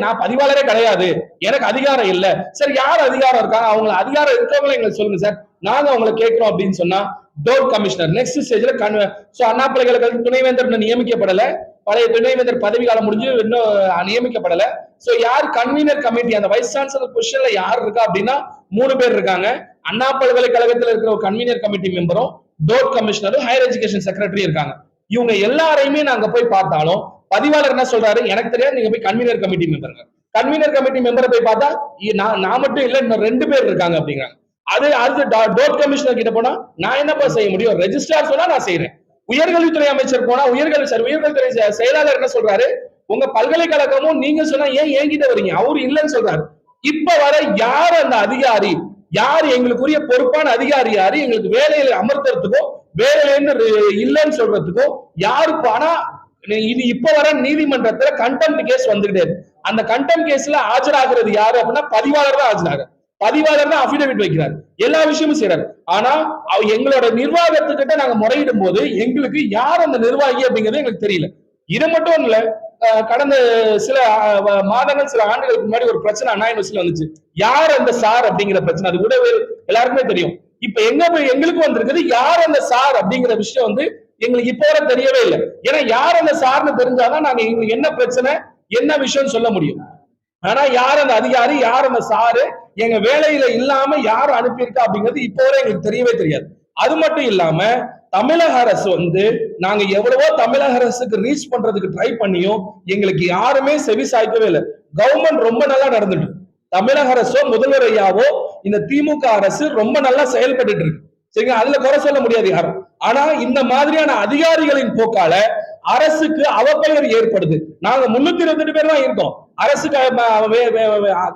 நான் பதிவாளரே கிடையாது, எனக்கு அதிகாரம் இல்ல. சரி, யார் அதிகாரம் இருக்காங்க, அவங்க அதிகாரம் இருக்கவங்களும் எங்களுக்கு சொல்லுங்க சார். நாங்க அவங்களை கேட்கிறோம் அப்படின்னு சொன்னா டோட் கமிஷனர் நெக்ஸ்ட் ஸ்டேஜ்ல சோ அண்ணா பல்கலைக்கழக துணைவேந்தர் நியமிக்கப்படல, பழைய துணைவேந்தர் பதவி காலம் முடிஞ்சு இன்னும் நியமிக்கப்படல. சோ யார் கன்வீனர் கமிட்டி அந்த வைஸ் சான்சலர் பொசிஷன்ல யார் இருக்கா அப்படின்னா 3 பேர் இருக்காங்க. அண்ணா பல்கலைக்கழகத்தில் இருக்கிற ஒரு கன்வீனர் கமிட்டி மெம்பரும் டோட் கமிஷனரும் ஹையர் எஜுகேஷன் செக்ரட்டரி இருக்காங்க. இவங்க எல்லாரையுமே நாங்க போய் பார்த்தாலும் பதிவாளர் என்ன சொல்றாரு, எனக்கு தெரியாது, நீங்க போய் கன்வீனர் கமிட்டி மெம்பருங்க. கன்வீனர் கமிட்டி மெம்பரை போய் பார்த்தா நான் மட்டும் இல்ல, இன்னும் 2 பேர் இருக்காங்க அப்படிங்கிறாங்க. அது டோட் கமிஷனர் கிட்ட போனா நான் என்னப்பா செய்ய முடியும், ரெஜிஸ்ட்ரார் சொன்னா நான் செய்யறேன். உயர்கல்வித்துறை அமைச்சர் போனா உயர்கல்வித்துறை செயலாளர் என்ன சொல்றாரு, உங்க பல்கலைக்கழகமும் நீங்க சொன்னா ஏன் என்கிட்ட வரீங்க, அவரு இல்லைன்னு சொல்றாரு. இப்ப வர யார் அந்த அதிகாரி, யார் எங்களுக்குரிய பொறுப்பான அதிகாரி, யாரு எங்களுக்கு வேலையில அமர்த்துறதுக்கோ வேலையில இல்லைன்னு சொல்றதுக்கோ யாருக்கு. ஆனா இது இப்ப வர நீதிமன்றத்துல கண்டெம்ட் கேஸ் வந்துகிட்டே இருக்கு. அந்த கண்டெம்ட் கேஸ்ல ஆஜராகிறது யாரு அப்படின்னா பதிவாளர் தான் ஆஜராக, பதிவாளர் தான் அபிடவிட் வைக்கிறார், எல்லா விஷயமும் செய்யறாரு. ஆனா எங்களோட நிர்வாகத்துக்கிட்ட நாங்க முறையிடும் போது எங்களுக்கு யார் அந்த நிர்வாகி அப்படிங்கிறது எங்களுக்கு தெரியல. இது மட்டும் இல்ல, கடந்த சில மாதங்கள் சில ஆண்டுகளுக்கு முன்னாடி ஒரு பிரச்சனை அண்ணா யூனிவர்சிட்டியில வந்துச்சு. யார் அந்த சார் அப்படிங்கிற பிரச்சனை, அது கூட எல்லாருக்குமே தெரியும். இப்ப எங்களுக்கு வந்திருக்குது யார் அந்த சார் அப்படிங்கிற விஷயம் எங்களுக்கு இப்ப வரை தெரியவே இல்லை. ஏன்னா யார் அந்த சார்னு தெரிஞ்சாதான் நாங்க எங்களுக்கு என்ன பிரச்சனை என்ன விஷயம் சொல்ல முடியும். ஆனா யார் அந்த அதிகாரி, யார் அந்த சாரு, எங்க வேலையில இல்லாம யார் அனுப்பியிருக்கா அப்படிங்கிறது இப்போ வரை எங்களுக்கு தெரியவே தெரியாது. அது மட்டும் இல்லாம தமிழக அரசு நாங்க எவ்வளவோ தமிழக அரசுக்கு ரீச் பண்றதுக்கு ட்ரை பண்ணியும் எங்களுக்கு யாருமே செவி சாய்க்கவே இல்லை. கவர்மெண்ட் ரொம்ப நல்லா நடந்துட்டு, தமிழக அரசோ முதல்வர் ஐயாவோ இந்த திமுக அரசு ரொம்ப நல்லா செயல்பட்டு இருக்கு. சரிங்களா, அதுல குறை சொல்ல முடியாது யாரும். ஆனா இந்த மாதிரியான அதிகாரிகளின் போக்கால அரசுக்கு அவப்பெயர் ஏற்படுது. நாங்க 328 பேர் தான் இருக்கோம். அரசு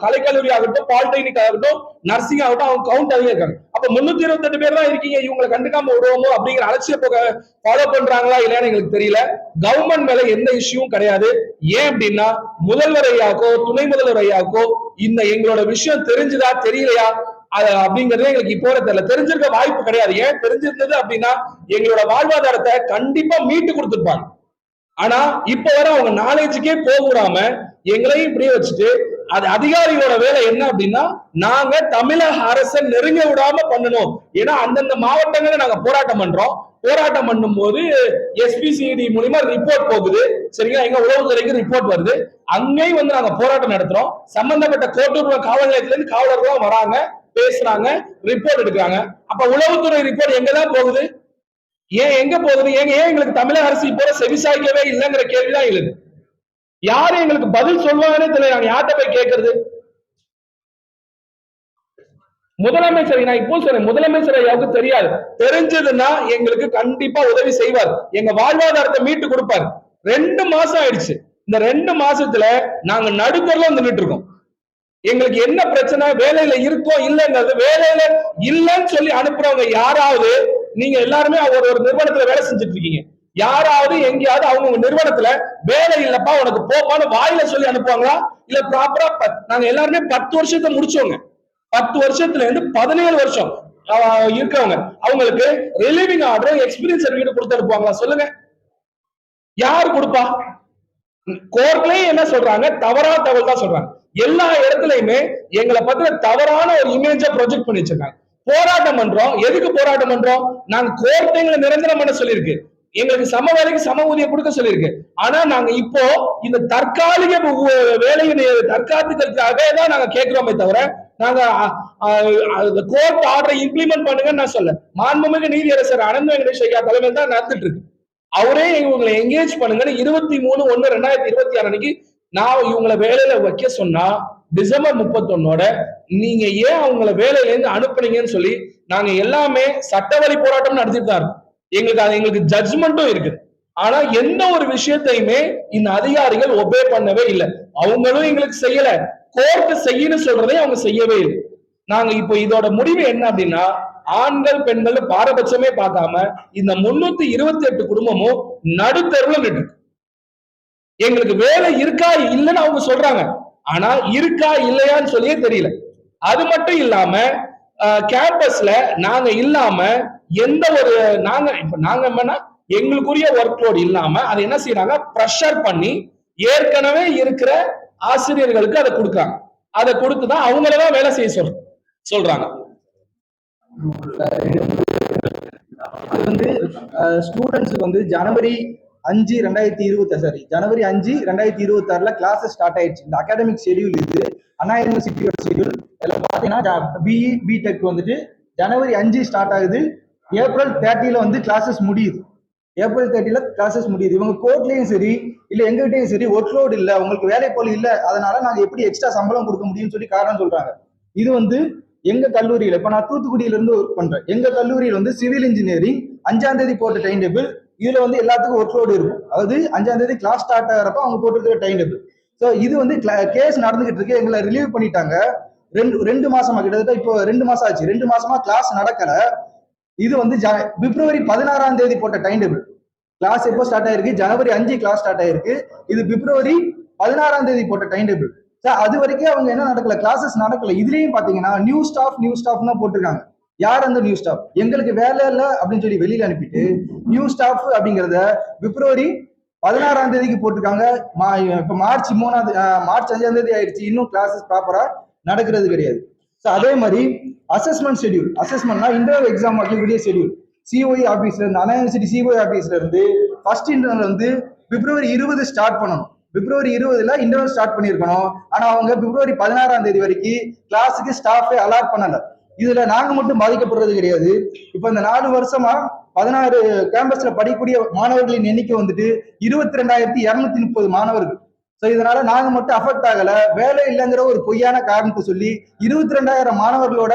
கலைக்கல்லூரி ஆகட்டும், பாலிடெக்னிக் ஆகட்டும், நர்சிங் ஆகட்டும், அவங்க கவுண்ட் அதிகம் இருக்காங்க. அப்ப 328 பேர் தான் இருக்கீங்க, இவங்களை கண்டுக்காம விடுவோமோ அப்படிங்கிற அலட்சிய போக ஃபாலோ பண்றாங்களா இல்லையான்னு எங்களுக்கு தெரியல. கவர்மெண்ட் மேல எந்த இஷ்யூவும் கிடையாது. ஏன் அப்படின்னா முதல்வர் ஐயாக்கோ துணை முதல்வர் ஐயாக்கோ இந்த எங்களோட விஷயம் தெரிஞ்சுதா தெரியலையா அப்படிங்கறது எங்களுக்கு இப்போ தெரியல. தெரிஞ்சிருக்க வாய்ப்பு கிடையாது. ஏன் தெரிஞ்சிருந்தது அப்படின்னா எங்களோட வாழ்வாதாரத்தை கண்டிப்பா மீட்டு கொடுத்துருப்பாங்க. ஆனா இப்ப வர அவங்க நாலேஜுக்கே போகாம எங்களையும் இப்படியே வச்சுட்டு அது அதிகாரிகளோட வேலை என்ன அப்படின்னா நாங்க தமிழக அரசை நெருங்க விடாம பண்ணணும். ஏன்னா அந்தந்த மாவட்டங்களை நாங்க போராட்டம் பண்றோம். போராட்டம் பண்ணும் போது எஸ்பிசிடி மூலமா ரிப்போர்ட் போகுது. சரிங்களா, எங்க உளவுத்துறைக்கு ரிப்போர்ட் வருது. அங்கேயும் நாங்க போராட்டம் நடத்துறோம். சம்பந்தப்பட்ட கோட்டூர் காவல் நிலையத்துல இருந்து காவலர்களும் வராங்க, பேசுறாங்க, ரிப்போர்ட் எடுக்கிறாங்க. அப்ப உளவுத்துறை ரிப்போர்ட் எங்கதான் போகுது, ஏன் எங்க போகுது, ஏன் எங்களுக்கு தமிழக அரசு இப்போ செவிசாய்க்கவே இல்லைங்கிற கேள்விதான் எழுது. யாரும் எங்களுக்கு பதில் சொல்லுவாங்கன்னே தெரியல. நாங்க யார்கிட்ட போய் கேட்கறது? முதலமைச்சர், நான் இப்போ சொல்றேன், முதலமைச்சர் ஐயாவுக்கு தெரியாது. தெரிஞ்சதுன்னா எங்களுக்கு கண்டிப்பா உதவி செய்வார், எங்க வாழ்வாதாரத்தை மீட்டு கொடுப்பார். 2 மாசம் ஆயிடுச்சு. இந்த 2 மாசத்துல நாங்க நடுத்தரல நின்றுட்டு இருக்கோம். எங்களுக்கு என்ன பிரச்சனை, வேலையில இருக்கோம் இல்லைங்கிறது, வேலையில இல்லைன்னு சொல்லி அனுப்புறவங்க யாராவது, நீங்க எல்லாருமே ஒரு நிறுவனத்துல வேலை செஞ்சுட்டு இருக்கீங்க, யாராவது எங்கேயாவது அவங்க நிறுவனத்துல வேலை இல்லப்பா உனக்கு போப்பான்னு வாயில சொல்லி அனுப்புவாங்களா? இல்ல ப்ராப்பரா நாங்க எல்லாருமே 10 வருஷத்தை முடிச்சோங்க. 10 வருஷத்துல இருந்து 17 வருஷம் இருக்கவங்க அவங்களுக்கு ரிலீவிங் ஆர்டர் எக்ஸ்பீரியன்ஸ் சர்டிபிகேட் கொடுத்து அனுப்புவாங்களா? சொல்லுங்க, யாரு கொடுப்பா? கோர்ட்லயும் என்ன சொல்றாங்க, தவறான தகவல் தான் சொல்றாங்க. எல்லா இடத்துலயுமே எங்களை பத்தின தவறான ஒரு இமேஜ ப்ரொஜெக்ட் பண்ணி வச்சிருக்காங்க. போராட்டம் பண்றோம், எதுக்கு போராட்டம் பண்றோம்? நாங்க கோர்ட் எங்களை நிரந்தரம் பண்ண சொல்லியிருக்கு, எங்களுக்கு சம வேலைக்கு சம ஊதியம் கொடுக்க சொல்லியிருக்கு. ஆனா நாங்க இப்போ இந்த தற்காலிக வேலையை தற்காத்துக்கிறதுக்காக தான் நாங்க கேட்கிறோமே தவிர நாங்க கோர்ட் ஆர்டரை இம்ப்ளிமெண்ட் பண்ணுங்கன்னு நான் சொல்ல. மாண்புமிகு நீதியரசர் அனந்த வெங்கடேஷ் ஐயா தலைமையில் தான் நடந்துட்டு இருக்கு. அவரே இவங்களை எங்கேஜ் பண்ணுங்கன்னு 23/1/2026 அன்னைக்கு நான் இவங்களை வேலையில வைக்க சொன்னா டிசம்பர் 31 நீங்க ஏன் அவங்கள வேலையில இருந்து அனுப்புனீங்கன்னு சொல்லி நாங்க எல்லாமே சட்டவழி போராட்டம் நடத்திட்டு தான் இருக்கோம். எங்களுக்கு ஜட்ஜ்மெண்ட்டும் இருக்குது. ஆனா எந்த ஒரு விஷயத்தையுமே இந்த அதிகாரிகள் ஒபே பண்ணவே இல்லை. அவங்களும் எங்களுக்கு செய்யல, கோர்ட் செய்யணும் சொல்றதை அவங்க செய்யவே இல்லை. நாங்க இப்போ இதோட முடிவு என்ன அப்படின்னா, ஆண்கள் பெண்கள் பாரபட்சமே பார்க்காம இந்த 328 குடும்பமும் நடுத்தருவில் நின்று எங்களுக்கு வேலை இருக்கா இல்லைன்னு அவங்க சொல்றாங்க. ஆனா இருக்கா இல்லையான்னு சொல்லியே தெரியல. அது மட்டும் இல்லாம கேம்பஸ்ல நாங்க இல்லாம எந்த ஒரு நாங்க என்னன்னா எங்களுக்குரிய ஒர்க் லோட் இல்லாம அதை என்ன செய்யறாங்க, ப்ரெஷர் பண்ணி ஏற்கனவே இருக்கிற ஆசிரியர்களுக்கு அதை கொடுக்குறாங்க. அதை கொடுத்துதான் அவங்களதான் வேலை செய்ய சொல்றாங்க. இது வந்து ஸ்டூடெண்ட்ஸுக்கு வந்து ஜனவரி 5 2026 கிளாஸஸ் ஸ்டார்ட் ஆயிடுச்சு. இந்த அகாடமிக் ஷெடியூல் இது அண்ணா யூனிவர்சிட்டியோட ஷெடியூல். இதில் பார்த்தீங்கன்னா பிஇ பிடெக் வந்துட்டு ஜனவரி 5 ஸ்டார்ட் ஆகுது, ஏப்ரல் 30 வந்து கிளாஸஸ் முடியுது. ஏப்ரல் 30 கிளாஸஸ் முடியுது. இவங்க கோர்ட்லயும் சரி இல்ல எங்ககிட்டயும் சரி ஒர்க் லோடு இல்ல, உங்களுக்கு வேலை போல இல்ல, அதனால நாங்க எப்படி எக்ஸ்ட்ரா சம்பளம் கொடுக்க முடியும்னு சொல்லி காரணம் சொல்றாங்க. இது வந்து எங்க கல்லூரியில இப்ப நான் தூத்துக்குடியில இருந்து ஒர்க் பண்றேன். எங்க கல்லூரியில் வந்து சிவில் இன்ஜினியரிங் 5ஆம் தேதி போட்ட டைம் டேபிள். இதுல வந்து எல்லாத்துக்கும் ஒர்க் லோடு இருக்கும். அதாவது 5ஆம் தேதி கிளாஸ் ஸ்டார்ட் ஆகிறப்ப அவங்க போட்டிருக்கிற டைம் டேபிள். ஸோ இது வந்து கேஸ் நடந்துகிட்டு இருக்கு. எங்களை ரிலீவ் பண்ணிட்டாங்க. ரெண்டு மாசமா, கிட்டத்தட்ட இப்போ 2 மாசம் ஆச்சு. 2 மாசமா கிளாஸ் நடக்கல. இது வந்து பிப்ரவரி 16ஆம் தேதி போட்ட டைம் டேபிள். கிளாஸ் எப்போ ஸ்டார்ட் ஆயிருக்கு? ஜனவரி 5 கிளாஸ் ஸ்டார்ட் ஆயிருக்கு. இது பிப்ரவரி 16ஆம் தேதி போட்ட டைம் டேபிள். அது வரைக்கும் அவங்க என்ன நடக்கல, கிளாஸஸ் நடக்கல. இதுலயும் பாத்தீங்கன்னா நியூ ஸ்டாஃப் தான் போட்டிருக்காங்க. யார் அந்த நியூ ஸ்டாஃப்? எங்களுக்கு வேலை இல்ல அப்படின்னு சொல்லி வெளியில அனுப்பிட்டு நியூ ஸ்டாஃப் அப்படிங்கறத பிப்ரவரி 16ஆம் தேதிக்கு போட்டிருக்காங்க. இப்ப மார்ச் 5ஆம் தேதி ஆயிடுச்சு. இன்னும் கிளாஸஸ் ப்ராப்பரா நடக்கிறது கிடையாது. அதே மாதிரி அசஸ்மெண்ட் ஷெடியூல். அசஸ்மெண்ட்னா இன்டர்னல் எக்ஸாம் வைக்கக்கூடிய ஷெடியூல். சிஓஇ ஆபீஸ்ல இருந்து, அண்ணா யூனிவர்சிட்டி சிஓஇ ஆபீஸ்ல இருந்து ஃபர்ஸ்ட் இன்டர்னல் வந்து பிப்ரவரி 20 ஸ்டார்ட் பண்ணணும். பிப்ரவரி 20 இன்டர்னல் ஸ்டார்ட் பண்ணிருக்கணும். ஆனா அவங்க பிப்ரவரி 16ஆம் தேதி வரைக்கும் கிளாஸுக்கு ஸ்டாஃபே அலாட் பண்ணல. இதுல நாங்க மட்டும் பாதிக்கப்படுறது கிடையாது. இப்ப இந்த 4 வருஷமா 16 கேம்பஸ்ல படிக்கக்கூடிய மாணவர்களின் எண்ணிக்கை வந்துட்டு 22,230 மாணவர்கள். இதனால நாங்க மட்டும் அஃபெக்ட் ஆகல. வேலை இல்லைங்கிற ஒரு பொய்யான காரணத்தை சொல்லி 22,000 மாணவர்களோட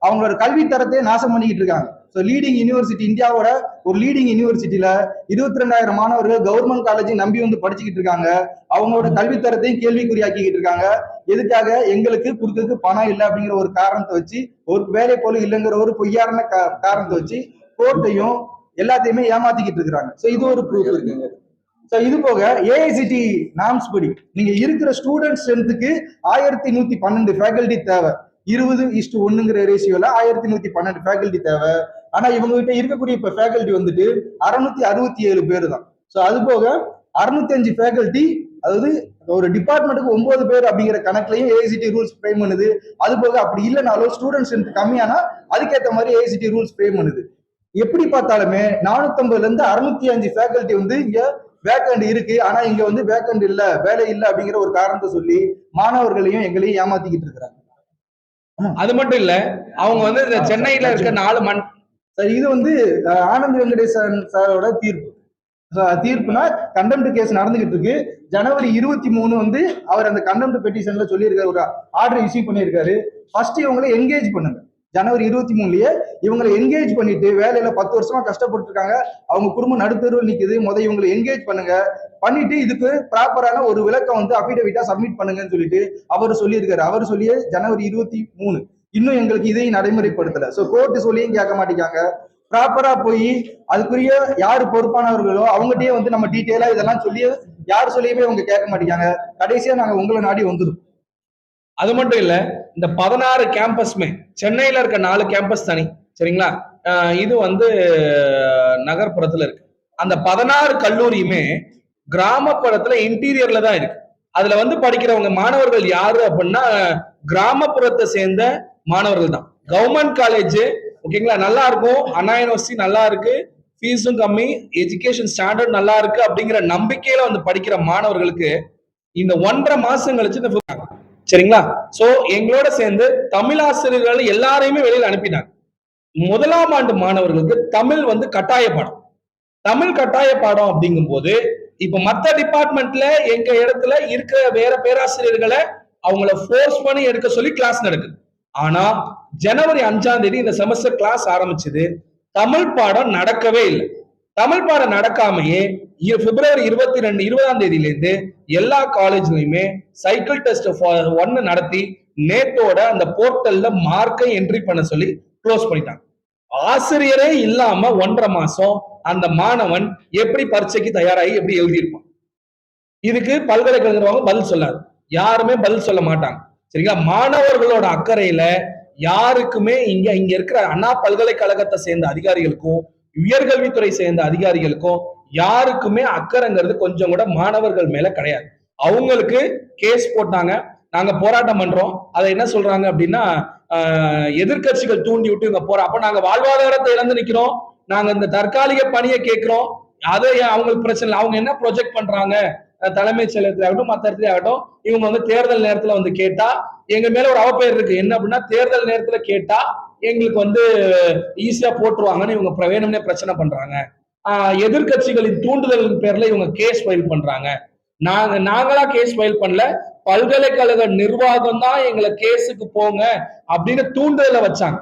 அவங்களோட கல்வி தரத்தை நாசம் பண்ணிக்கிட்டு இருக்காங்க. லீடிங் யூனிவர்சிட்டி, இந்தியாவோட ஒரு லீடிங் யூனிவர்சிட்டியில 22,000 மாணவர்கள் கவர்மெண்ட் காலேஜ் நம்பி வந்து படிச்சுக்கிட்டு இருக்காங்க. அவங்களோட கல்வித்தரத்தையும் கேள்விக்குறியாக்கிக்கிட்டு இருக்காங்க. எதுக்காக? எங்களுக்கு கொடுக்கறதுக்கு பணம் இல்லை அப்படிங்கிற ஒரு காரணத்தை வச்சு, ஒரு வேலை போல இல்லைங்கிற ஒரு பொய்யான காரணத்தை வச்சு கோர்ட்டையும் எல்லாத்தையுமே ஏமாத்திக்கிட்டு இருக்கிறாங்க. இது ஒரு ப்ரூஃப் இருக்குங்க. இது போக ஏஐசிடி நார்ம்ஸ் படி நீங்க இருக்கிற ஸ்டூடெண்ட் ஸ்ட்ரென்த்துக்கு 1112 ஃபேக்கல்டி தேவை. 20:1 ரேஷியோல 1112 ஃபேக்கல்டி தேவை. ஆனா இவங்க கிட்ட இருக்கக்கூடிய இப்ப ஃபேக்கல்டி வந்துட்டு 667 பேர் தான். அது போக 605 ஃபேக்கல்டி, அதாவது ஒரு டிபார்ட்மெண்ட்டுக்கு 9 பேர் அப்படிங்கிற கணக்குலையும் ஏஐசிடி ரூல்ஸ் ஃப்ரேம் பண்ணுது. அது போக அப்படி இல்லைனாலும் ஸ்டூடெண்ட் ஸ்ட்ரென்த் கம்மியானா அதுக்கேற்ற மாதிரி ஏஐசிடி ரூல்ஸ் ஃப்ரேம் பண்ணுது. எப்படி பார்த்தாலுமே 450 இருந்து 605 ஃபேக்கல்டி வந்து இங்க வேக்கண்ட் இருக்கு. ஆனா இங்க வந்து வேக்கண்ட் இல்ல, வேலை இல்ல அப்படிங்கிற ஒரு காரணத்தை சொல்லி மாணவர்களையும் எங்களையும் ஏமாத்திக்கிட்டு இருக்கிறாங்க. அது மட்டும் இல்ல, அவங்க வந்து இந்த சென்னையில இருக்க 4 இது வந்து ஆனந்த் வெங்கடேசன் சாரோட தீர்ப்புனா கண்டெம்ட் கேஸ் நடந்துகிட்டு இருக்கு. ஜனவரி 23 வந்து அவர் அந்த கண்டெம்ட் பெட்டிஷன்ல சொல்லியிருக்காரு, ஒரு ஆர்டர் இஷ்யூ பண்ணியிருக்காரு. ஃபர்ஸ்ட் இவங்களை என்கேஜ் பண்ணுங்க. ஜனவரி 23 இவங்களை என்கேஜ் பண்ணிட்டு, வேலையில 10 வருஷமா கஷ்டப்பட்டு இருக்காங்க, அவங்க குடும்பம் நடுத்தருவில் நிக்குது. இவங்களை என்கேஜ் பண்ணுங்க, பண்ணிட்டு இதுக்கு ப்ராப்பரான ஒரு விளக்கம் வந்து அபிடவிட்டா சப்மிட் பண்ணுங்கன்னு சொல்லிட்டு அவர் சொல்லியிருக்காரு. அவர் சொல்லிய ஜனவரி 23 இன்னும் எங்களுக்கு இதையும் நடைமுறைப்படுத்தல. கோர்ட்டு சொல்லியும் கேட்க மாட்டேங்காங்க. ப்ராப்பரா போய் அதுக்குரிய யாரு பொறுப்பானவர்களோ அவங்ககிட்டயே வந்து நம்ம டீட்டெயிலா இதெல்லாம் சொல்லி யார் சொல்லியுமே அவங்க கேட்க மாட்டேங்காங்க. கடைசியா நாங்க உங்களை நாடி வந்துடும். அது மட்டும் இல்ல, இந்த 16 கேம்பஸ்மே சென்னையில இருக்க 4 கேம்பஸ் தனி, சரிங்களா? இது வந்து நகர்ப்புறத்துல இருக்கு. அந்த 16 கல்லூரியுமே கிராமப்புறத்துல இன்டீரியர்ல தான் இருக்கு. அதுல வந்து படிக்கிறவங்க மாணவர்கள் யாரு அப்படின்னா கிராமப்புறத்தை சேர்ந்த மாணவர்கள் தான். கவர்மெண்ட் காலேஜ் ஓகேங்களா, நல்லா இருக்கும். அண்ணா யூனிவர்சிட்டி நல்லா இருக்கு, ஃபீஸும் கம்மி, எஜுகேஷன் ஸ்டாண்டர்ட் நல்லா இருக்கு அப்படிங்கிற நம்பிக்கையில வந்து படிக்கிற மாணவர்களுக்கு இந்த 1.5 மாசம் கழிச்சு இந்த சரிங்களா. எங்களோட சேர்ந்து தமிழ் ஆசிரியர்கள் எல்லாரையுமே வெளியில அனுப்பிட்டாங்க. 1ஆம் ஆண்டு மாணவர்களுக்கு தமிழ் வந்து கட்டாய பாடம். தமிழ் கட்டாய பாடம் அப்படிங்கும் போது இப்ப மத்த டிபார்ட்மெண்ட்ல எங்க இடத்துல இருக்கிற வேற பேராசிரியர்களை அவங்கள ஃபோர்ஸ் பண்ணி எடுக்க சொல்லி கிளாஸ் நடக்குது. ஆனா ஜனவரி 5ஆம் தேதி இந்த செமஸ்டர் கிளாஸ் ஆரம்பிச்சது, தமிழ் பாடம் நடக்கவே இல்லை. தமிழ் பாடம் நடக்காமையே பிப்ரவரி 20ஆம் தேதியில இருந்து எல்லா காலேஜ்லயுமே சைக்கிள் டெஸ்ட் 1 நடத்தி நேத்தோட அந்த போர்ட்டல்ல மார்க்கை என்ட்ரி பண்ண சொல்லி க்ளோஸ் பண்ணிட்டாங்க. ஆசிரியரே இல்லாம 1.5 மாசம் அந்த மாணவன் எப்படி பரீட்சைக்கு தயாராகி எப்படி எழுதியிருப்பான்? இதுக்கு பல்கலைக்கழக நிர்வாகம் பதில் சொல்லாது, யாருமே பதில் சொல்ல மாட்டாங்க. சரிங்களா? மாணவர்களோட அக்கறையில யாருக்குமே இங்க இருக்கிற அண்ணா பல்கலைக்கழகத்தை சேர்ந்த அதிகாரிகளுக்கும் உயர்கல்வித்துறை சேர்ந்த அதிகாரிகளுக்கும் யாருக்குமே அக்கறைங்கிறது கொஞ்சம் கூட மாணவர்கள் மேல கிடையாது. அவங்களுக்கு கேஸ் போட்டாங்க. நாங்க போராட்டம் பண்றோம். அதை என்ன சொல்றாங்க அப்படின்னா எதிர்க்கட்சிகள் தூண்டி விட்டு இவங்க போறோம். அப்ப நாங்க வாழ்வாதாரத்தை இழந்து நிக்கிறோம். நாங்க இந்த தற்காலிக பணியை கேட்கிறோம். அதை அவங்களுக்கு பிரச்சனை இல்லை. அவங்க என்ன ப்ரொஜெக்ட் பண்றாங்க, தலைமைச் செயலகத்துல ஆகட்டும் மற்ற இடத்துல ஆகட்டும், இவங்க வந்து தேர்தல் நேரத்துல வந்து கேட்டா எங்க மேல ஒரு அவப்பெயர் இருக்கு. என்ன அப்படின்னா தேர்தல் நேரத்துல கேட்டா எங்களுக்கு வந்து ஈஸியா போட்டுருவாங்கன்னு இவங்க வேணும்னே பிரச்சனை பண்றாங்க. எதிர்க்கட்சிகளின் தூண்டுதலின் பேர்ல இவங்க கேஸ் ஃபைல் பண்றாங்க. நாங்களா கேஸ் ஃபைல் பண்ணல, பல்கலைக்கழக நிர்வாகம் தான் எங்களை கேஸுக்கு போங்க அப்படின்னு தூண்டுதலை வச்சாங்க.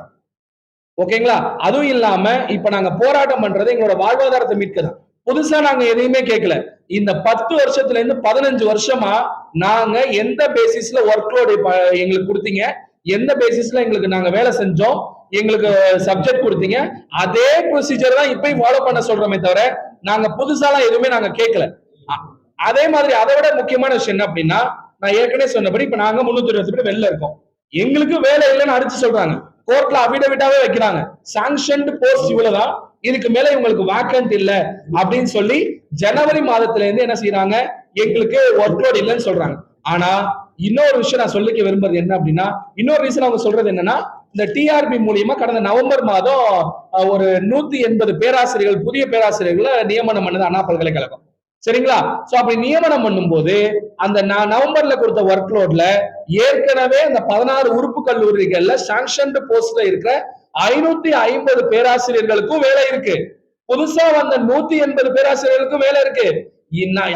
ஓகேங்களா? அதுவும் இல்லாம இப்ப நாங்க போராட்டம் பண்றது எங்களோட வாழ்வாதாரத்தை மீட்கதான். புதுசா நாங்க எதையுமே கேட்கல. இந்த 10 வருஷத்துல இருந்து 15 வருஷமா நாங்க எந்த பேசிஸ்ல ஒர்க் லோடு எங்களுக்கு கொடுத்தீங்க, எந்த பேசிஸ்ல எங்களுக்கு நாங்க வேலை செஞ்சோம், எங்களுக்கு சப்ஜெக்ட் கொடுத்தீங்க, அதே ப்ரொசீஜர் தான் இப்பயும் ஃபாலோ பண்ண சொல்றோமே தவிர நாங்க புதுசாலாம் எதுவுமே நாங்க கேட்கல. அதே மாதிரி அதை விட முக்கியமான விஷயம் என்ன அப்படின்னா, நான் ஏற்கனவே சொன்னபடி இப்ப நாங்க 320 பேர் வெளில இருக்கோம். எங்களுக்கு வேலை இல்லைன்னு அடிச்சு சொல்றாங்க. கோர்ட்ல அபிடவிட்டாவே வைக்கிறாங்க. சாங்ஷன்டு போஸ்ட் இவ்வளவுதான், இதுக்கு மேல இவங்களுக்கு வேக்கன்ட் இல்ல அப்படின்னு சொல்லி ஜனவரி மாதத்துல இருந்து என்ன செய்யறாங்க, எங்களுக்கு ஒர்க் லோட் இல்லைன்னு சொல்றாங்க. ஆனா இன்னொரு விஷயம் நான் சொல்லிக்க விரும்புறது என்ன அப்படின்னா, இன்னொரு ரீசன் அவங்க சொல்றது என்னன்னா, இந்த டிஆர்பி மூலியமா கடந்த நவம்பர் மாதம் ஒரு 180 பேராசிரியர்கள் புதிய பேராசிரியர்களை நியமனம் பண்ணது அண்ணா பல்கலைக்கழகம். சரிங்களா? சோ அப்படி நியமனம் பண்ணும்போது அந்த நவம்பர்ல கொடுத்த ஒர்க் லோட்ல ஏற்கனவே அந்த 16 உறுப்பு கல்லூரிகள்ல சாங்ஷன்டு போஸ்ட்ல இருக்கிற 550 பேராசிரியர்களுக்கும் வேலை இருக்கு. புதுசா வந்த 180 பேராசிரியர்களுக்கும் வேலை இருக்கு.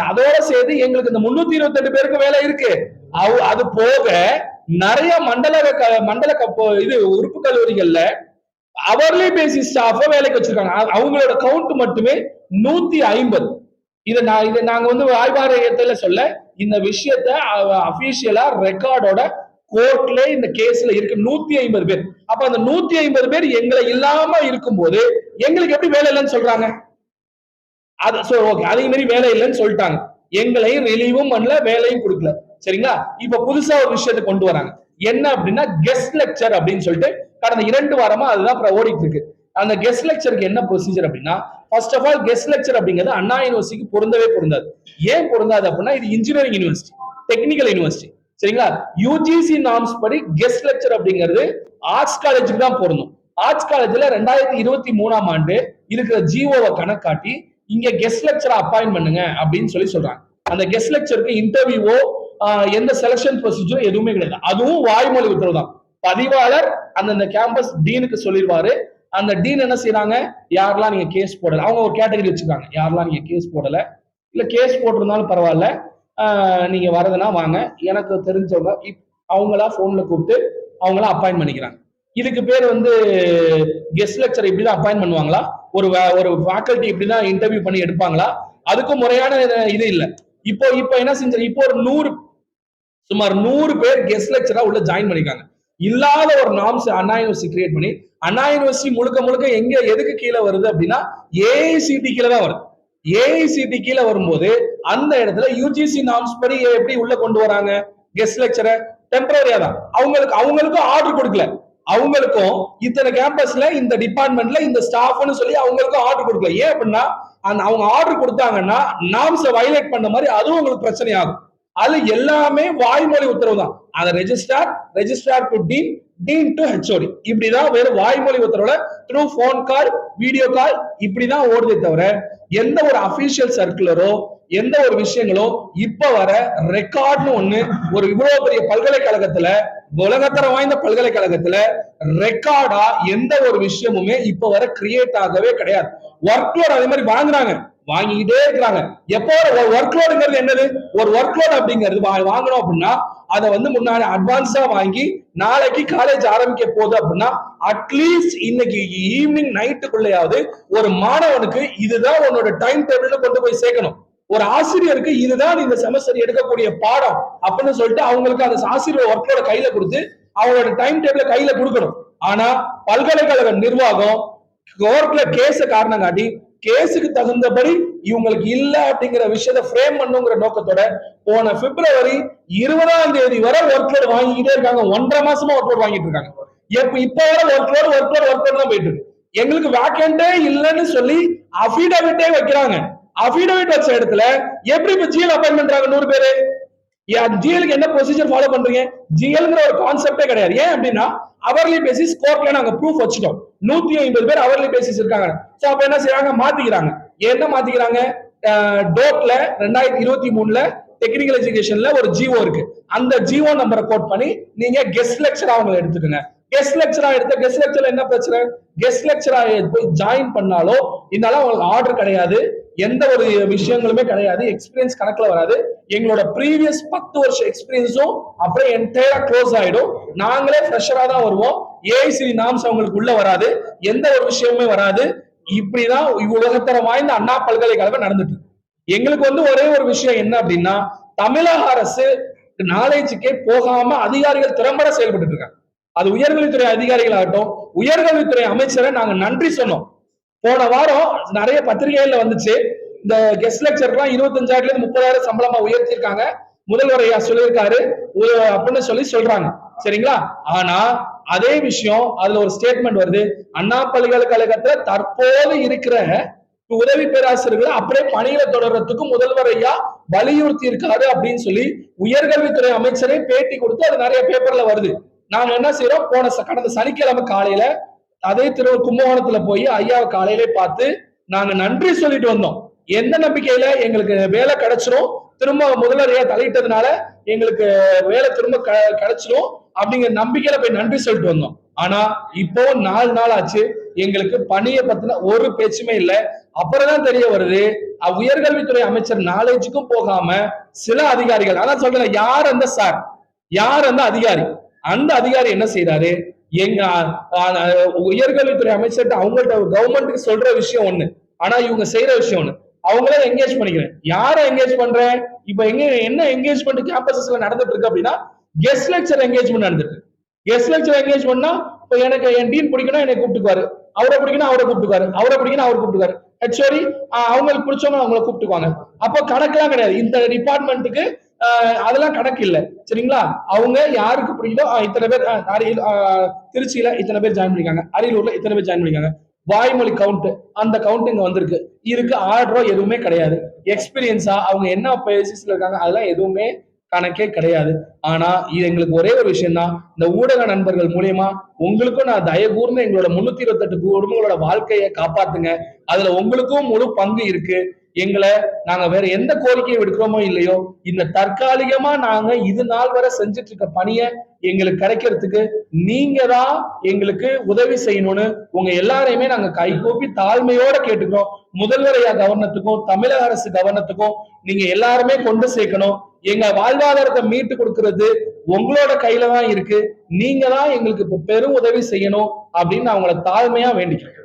அதோட சேர்த்து எங்களுக்கு இந்த 328 பேருக்கு வேலை இருக்கு. அது போக நிறைய மண்டல இது உறுப்பு கல்லூரிகள்ல அவர்லி பேசிஸ் ஸ்டாஃப வேலைக்கு வச்சிருக்காங்க. அவங்களோட கவுண்ட் மட்டுமே 150. இதை நாங்க வந்து ஆய்வாளர்ல சொல்ல, இந்த விஷயத்த அபிஷியலா ரெக்கார்டோட கோர்ட்ல இந்த கேஸ்ல இருக்கு 150 பேர். அப்ப அந்த 150 பேர் எங்களை இல்லாம இருக்கும்போது எங்களுக்கு எப்படி வேலை இல்லைன்னு சொல்றாங்க? அதே மாதிரி வேலை இல்லைன்னு சொல்லிட்டாங்க. எங்களையும் ரிலீவும் பண்ணல, வேலையும் கொடுக்கல. சரிங்களா? இப்ப புதுசா ஒரு விஷயத்தை கொண்டு வராங்க. என்ன அப்படின்னா கெஸ்ட் லெக்சர் அப்படின்னு சொல்லிட்டு கடந்த 2 வாரமா அதுதான் ஓடிட்டு இருக்கு. அந்த கெஸ்ட் லெக்சருக்கு என்ன ப்ரொசீஜர் அப்படின்னா, first of all guest lecture அப்படிங்கிறது அண்ணா யூனிவர்சிட்டிக்கு பொருந்தவே பொருந்தாது. ஏன் பொருந்தாது அப்படின்னா இது இன்ஜினியரிங் யூனிவர்சிட்டி, டெக்னிக்கல் யூனிவர்சிட்டி. சரிங்களா? யூஜிசி நார்ம்ஸ் படி கெஸ்ட் லெக்சர் அப்படிங்கிறது ஆர்ட்ஸ் காலேஜுக்கு தான் பொருந்தும். ஆர்ட்ஸ் காலேஜ்ல 2023ஆம் ஆண்டு இருக்கிற ஜிஓவை கணக்காட்டி இங்க கெஸ்ட் லெக்சர் அப்பாயின்ட் பண்ணுங்க அப்படின்னு சொல்றாங்க. அந்த கெஸ்ட் லெக்சருக்கு இன்டர்வியூவோ எந்த செலக்ஷன் ப்ரொசீஜரும் எதுவுமே கிடையாது. அதுவும் வாய்மொழி உத்தரவு தான். பதிவாளர் அந்த கேம்பஸ் டீனுக்கு சொல்லிடுவாரு. அந்த டீன் என்ன செய்யறாங்க, யாரெல்லாம் நீங்க கேஸ் போடல, அவங்க ஒரு கேட்டகரி வச்சுக்காங்க, யாரெல்லாம் நீங்க கேஸ் போடல, இல்ல கேஸ் போட்டிருந்தாலும் பரவாயில்ல, நீங்க வரதுன்னா வாங்க, எனக்கு தெரிஞ்சவங்க அவங்களா போன்ல கூப்பிட்டு அவங்களா அப்பாயின்ட் பண்ணிக்கிறாங்க. இதுக்கு பேர் வந்து கெஸ்ட் லெக்சர் இப்படிதான் அப்பாயின்ட் பண்ணுவாங்களா? ஒரு ஃபேக்கல்டி இப்படிதான் இன்டர்வியூ பண்ணி எடுப்பாங்களா? அதுக்கும் முறையான இது இல்ல. இப்போ என்ன செஞ்சு இப்போ ஒரு சுமார் 100 பேர் கெஸ்ட் லெக்சரா உள்ள ஜாயின் பண்ணிருக்காங்க. இல்லாத ஒரு நார்ம்ஸ் அண்ணா யூனிவர்சிட்டி கிரியேட் பண்ணி, அண்ணா யூனிவர்சிட்டி முழுக்க எதுக்கு கீழே வருது அப்படின்னா ஏஐசிடி கீழே தான் வருது. ஏஐசிடி கீழே வரும்போது அந்த இடத்துல யூஜிசி நார்ம்ஸ் படி எப்படி உள்ள கொண்டு வராங்க கெஸ்ட் லெக்சரை? டெம்பரரியா தான். அவங்களுக்கும் ஆர்டர் கொடுக்கல. அவங்களுக்கும் இத்தனை கேம்பஸ்ல இந்த டிபார்ட்மெண்ட்ல இந்த ஸ்டாஃப்னு சொல்லி அவங்களுக்கும் ஆர்டர் கொடுக்கல. ஏன் அப்படின்னா அவங்க ஆர்டர் கொடுத்தாங்கன்னா நார்ம்ஸை வயலேட் பண்ண மாதிரி அதுவும் உங்களுக்கு பிரச்சனை ஆகும். அது எல்லாமே வாய்மொழி உத்தரவு தான். அந்த registrar to dean, dean to HOD, இப்படிதான் வேற வாய்மொழி உத்தரவுல through phone call, video call இப்படிதான் ஓடுதே தவிர எந்த ஒரு அபிஷியல் சர்க்குலரோ எந்த ஒரு விஷயங்களோ இப்ப வர ரெக்கார்ட்னு ஒண்ணு ஒரு இவ்வளவு பெரிய பல்கலைக்கழகத்துல, உலகத்தரம் வாய்ந்த பல்கலைக்கழகத்துல ரெக்கார்டா எந்த ஒரு விஷயமுமே இப்ப வர கிரியேட் ஆகவே கிடையாது. ஒர்க் லோட் அதே மாதிரி வாங்கிக்கிட்டே இருக்கிறாங்க. எப்போ ஒரு ஒர்க் லோடுங்கிறது என்னது? ஒரு ஒர்க் லோட் அப்படிங்கிறது வாங்கணும் அப்படின்னா அதை வந்து முன்னாடி அட்வான்ஸா வாங்கி நாளைக்கு காலேஜ் ஆரம்பிக்க போகுது அப்படின்னா அட்லீஸ்ட் இன்னைக்கு ஈவினிங் நைட்டுக்குள்ளையாவது ஒரு மாணவனுக்கு இதுதான் உன்னோட டைம் டேபிள்ல கொண்டு போய் சேர்க்கணும். ஒரு ஆசிரியருக்கு இதுதான் இந்த செமஸ்டர் எடுக்கக்கூடிய பாடம் அப்படின்னு சொல்லிட்டு அவங்களுக்கு அந்த ஆசிரியர் ஒர்க்கோட கையில கொடுத்து அவங்களோட டைம் டேபிள கையில கொடுக்கணும். ஆனா பல்கலைக்கழக நிர்வாகம் கோர்ட்ல கேஸ காரணம் காட்டி கேஸுக்கு தகுந்தபடி இவங்களுக்கு இல்ல அப்படிங்கிற விஷயத்தை ஃப்ரேம் பண்ணுங்கிற நோக்கத்தோட போன பிப்ரவரி 20ஆம் தேதி வரை ஒர்க் லோட் வாங்கிக்கிட்டே இருக்காங்க. 1.5 மாசமா ஒர்க் லோட் வாங்கிட்டு இருக்காங்க. இப்ப வர ஒர்க் லோட் தான் போயிட்டு இருக்கு. எங்களுக்கு வேக்கண்டே இல்லைன்னு சொல்லி அபிடவிட்டே வைக்கிறாங்க. அபிடவிட் வச்ச இடத்துல எப்படி இப்ப ஜிஎல் அப்பாயின்ட் பண்றாங்க 100 பேரு? ஜிஎலுக்கு என்ன ப்ரொசீஜர் ஃபாலோ பண்றீங்க? ஜிஎல்ங்கிற ஒரு கான்செப்டே கிடையாது. ஏன் அப்படின்னா அவர்லி பேசிஸ் கோர்ட்ல நாங்க ப்ரூஃப் வச்சுட்டோம். 150 பேர் அவர்லி பேசிஸ் இருக்காங்க. சோ அப்ப என்ன செய்யறாங்க? மாத்திக்கிறாங்க. என்ன மாத்திக்கிறாங்க? டோட்ல 2023ல டெக்னிக்கல் எஜுகேஷன்ல ஒரு ஜிஓ இருக்கு. அந்த ஜிஓ நம்பரை கோட் பண்ணி நீங்க கெஸ்ட் லெக்சரா அவங்களை எடுத்துக்கோங்க. கெஸ்ட் லெக்சரா எடுத்த கெஸ்ட் லெக்சர்ல என்ன பிரச்சனை? கெஸ்ட் லெக்சரா போய் ஜாயின் பண்ணாலோ இதனால உங்களுக்கு ஆர்டர் கிடையாது, எந்த ஒரு விஷயங்களுமே கிடையாது, எக்ஸ்பீரியன்ஸ் கணக்குல வராது. எங்களோட ப்ரீவியஸ் 10 வருஷம் எக்ஸ்பீரியன்ஸும் அப்படியே என்டையரா க்ளோஸ் ஆயிடும். நாங்களே ஃப்ரெஷரா தான் வருவோம். ஏஐசிடி நாம்ஸ் அவங்களுக்கு உள்ள வராது, எந்த ஒரு விஷயமுமே வராது. இப்படிதான் உலகத்தரம் வாய்ந்த அண்ணா பல்கலைக்கழகம் நடந்துட்டு இருக்கு. எங்களுக்கு ஒரே ஒரு விஷயம் என்ன அப்படின்னா, தமிழக அரசு நாலேஜுக்கே போகாம அதிகாரிகள் திறம்பட செயல்பட்டு இருக்காங்க. அது உயர்கல்வித்துறை அதிகாரிகள் ஆகட்டும், உயர்கல்வித்துறை அமைச்சரை நாங்க நன்றி சொன்னோம். போன வாரம் நிறைய பத்திரிகைகள்ல வந்துச்சு, இந்த கெஸ்ட் லெக்சர்லாம் 25,000 30,000 சம்பளமா உயர்த்திருக்காங்க, முதல்வர் ஐயா சொல்லியிருக்காரு அப்படின்னு சொல்றாங்க. சரிங்களா? ஆனா அதே விஷயம் அதுல ஒரு ஸ்டேட்மெண்ட் வருது, அண்ணா பல்கலைக்கழகத்துல தற்போது இருக்கிற உதவி பேராசிரியர்களை அப்படியே பணியில தொடர்றதுக்கு முதல்வர் ஐயா வலியுறுத்தி இருக்காரு அப்படின்னு சொல்லி உயர்கல்வித்துறை அமைச்சரே பேட்டி கொடுத்து அது நிறைய பேப்பர்ல வருது. நாங்க என்ன செய்யறோம்? கடந்த சனிக்கிழமை காலையில அதே கும்பகோணத்துல போய் ஐயாவை காலையிலே பார்த்து நாங்க நன்றி சொல்லிட்டு வந்தோம். எந்த நம்பிக்கையில? எங்களுக்கு வேலை கிடைச்சிரும், திரும்ப முதல்வர் ஐயா தலையிட்டதுனால எங்களுக்கு வேலை திரும்ப கிடைச்சிரும் அப்படிங்கிற நம்பிக்கையில போய் நன்றி சொல்லிட்டு வந்தோம். ஆனா இப்போ 4 நாள் ஆச்சு, எங்களுக்கு பணியை பத்தின ஒரு பேச்சுமே இல்லை. அப்புறம்தான் தெரிய வருது, உயர்கல்வித்துறை அமைச்சர் நாலேஜுக்கும் போகாம சில அதிகாரிகள், அதான் சொல்றேன், யார் அந்த சார், யார் அந்த அதிகாரி? அந்த அதிகாரி என்ன செய்யறாரு? எங்க உயர்கல்வித்துறை அமைச்சர்கிட்ட அவங்கள்ட்ட கவர்மெண்ட்டுக்கு சொல்ற விஷயம் ஒண்ணு, ஆனா இவங்க செய்யற விஷயம் ஒண்ணு. அவங்களே என்கேஜ் பண்ணிக்கிறேன். யாரை என்கேஜ் பண்றேன்? இப்ப என்ன என்கேஜ்மெண்ட் கேம்பஸஸ்ல நடந்துட்டு இருக்கு அப்படின்னா, கெஸ்ட் லெக்சர் என்கேஜ்மெண்ட் நடந்துட்டு இருக்கு. கெஸ்ட் லெக்சர் என்கேஜ்மெண்ட்னா, இப்போ எனக்கு என் டீன் பிடிக்கணும், என்னை கூப்பிட்டுக்குவாரு, அவரை பிடிக்கணும் அவரை கூப்பிட்டுக்காரு, அவரை பிடிக்கணும் அவர் கூப்பிட்டுக்காரு, ஹெச்ஓடி அவங்களுக்கு பிடிச்சவங்க அவங்களை கூப்பிட்டுக்குவாங்க. அப்போ கணக்கெல்லாம் கிடையாது இந்த டிபார்ட்மெண்ட்டுக்கு, அதெல்லாம் கணக்கு இல்லை. சரிங்களா? அவங்க யாருக்கு பிடிக்குதோ இத்தனை பேர் திருச்சியில இத்தனை பேர் ஜாயின் பண்ணிக்காங்க, அரியலூர்ல இத்தனை பேர் ஜாயின் பண்ணிக்காங்க, வாய்மொழி கவுண்ட், அந்த கவுண்ட் இங்க இருக்கு ஆர்டரோ எதுவுமே கிடையாது. எக்ஸ்பீரியன்ஸா அவங்க என்ன பேசிஸ்ல இருக்காங்க அதெல்லாம் எதுவுமே கணக்கே கிடையாது. ஆனா இது எங்களுக்கு ஒரே ஒரு விஷயம் தான், இந்த ஊடக நண்பர்கள் மூலியமா உங்களுக்கும் நான் தயகூர்ந்து எங்களோட 328 குடும்பங்களோட வாழ்க்கையை காப்பாத்துங்க. அதுல உங்களுக்கும் முழு பங்கு இருக்கு. எங்களை நாங்க வேற எந்த கோரிக்கையை விடுக்கிறோமோ இல்லையோ, இந்த தற்காலிகமா நாங்க இது நாள் வரை செஞ்சுட்டு இருக்க பணியை எங்களுக்கு கிடைக்கிறதுக்கு நீங்க தான் எங்களுக்கு உதவி செய்யணும்னு உங்க எல்லாரையுமே நாங்க கைகூப்பி தாழ்மையோட கேட்டுக்கிறோம். முதல்வர் ஐயா கவர்னத்துக்கும் தமிழக அரசு கவர்னத்துக்கும் நீங்க எல்லாருமே கொண்டு சேர்க்கணும். எங்க வாழ்வாதாரத்தை மீட்டு கொடுக்கிறது உங்களோட கையில தான் இருக்கு. நீங்க தான் எங்களுக்கு பெரும் உதவி செய்யணும் அப்படின்னு நான் உங்களை தாழ்மையா வேண்டிக்கிறேன்.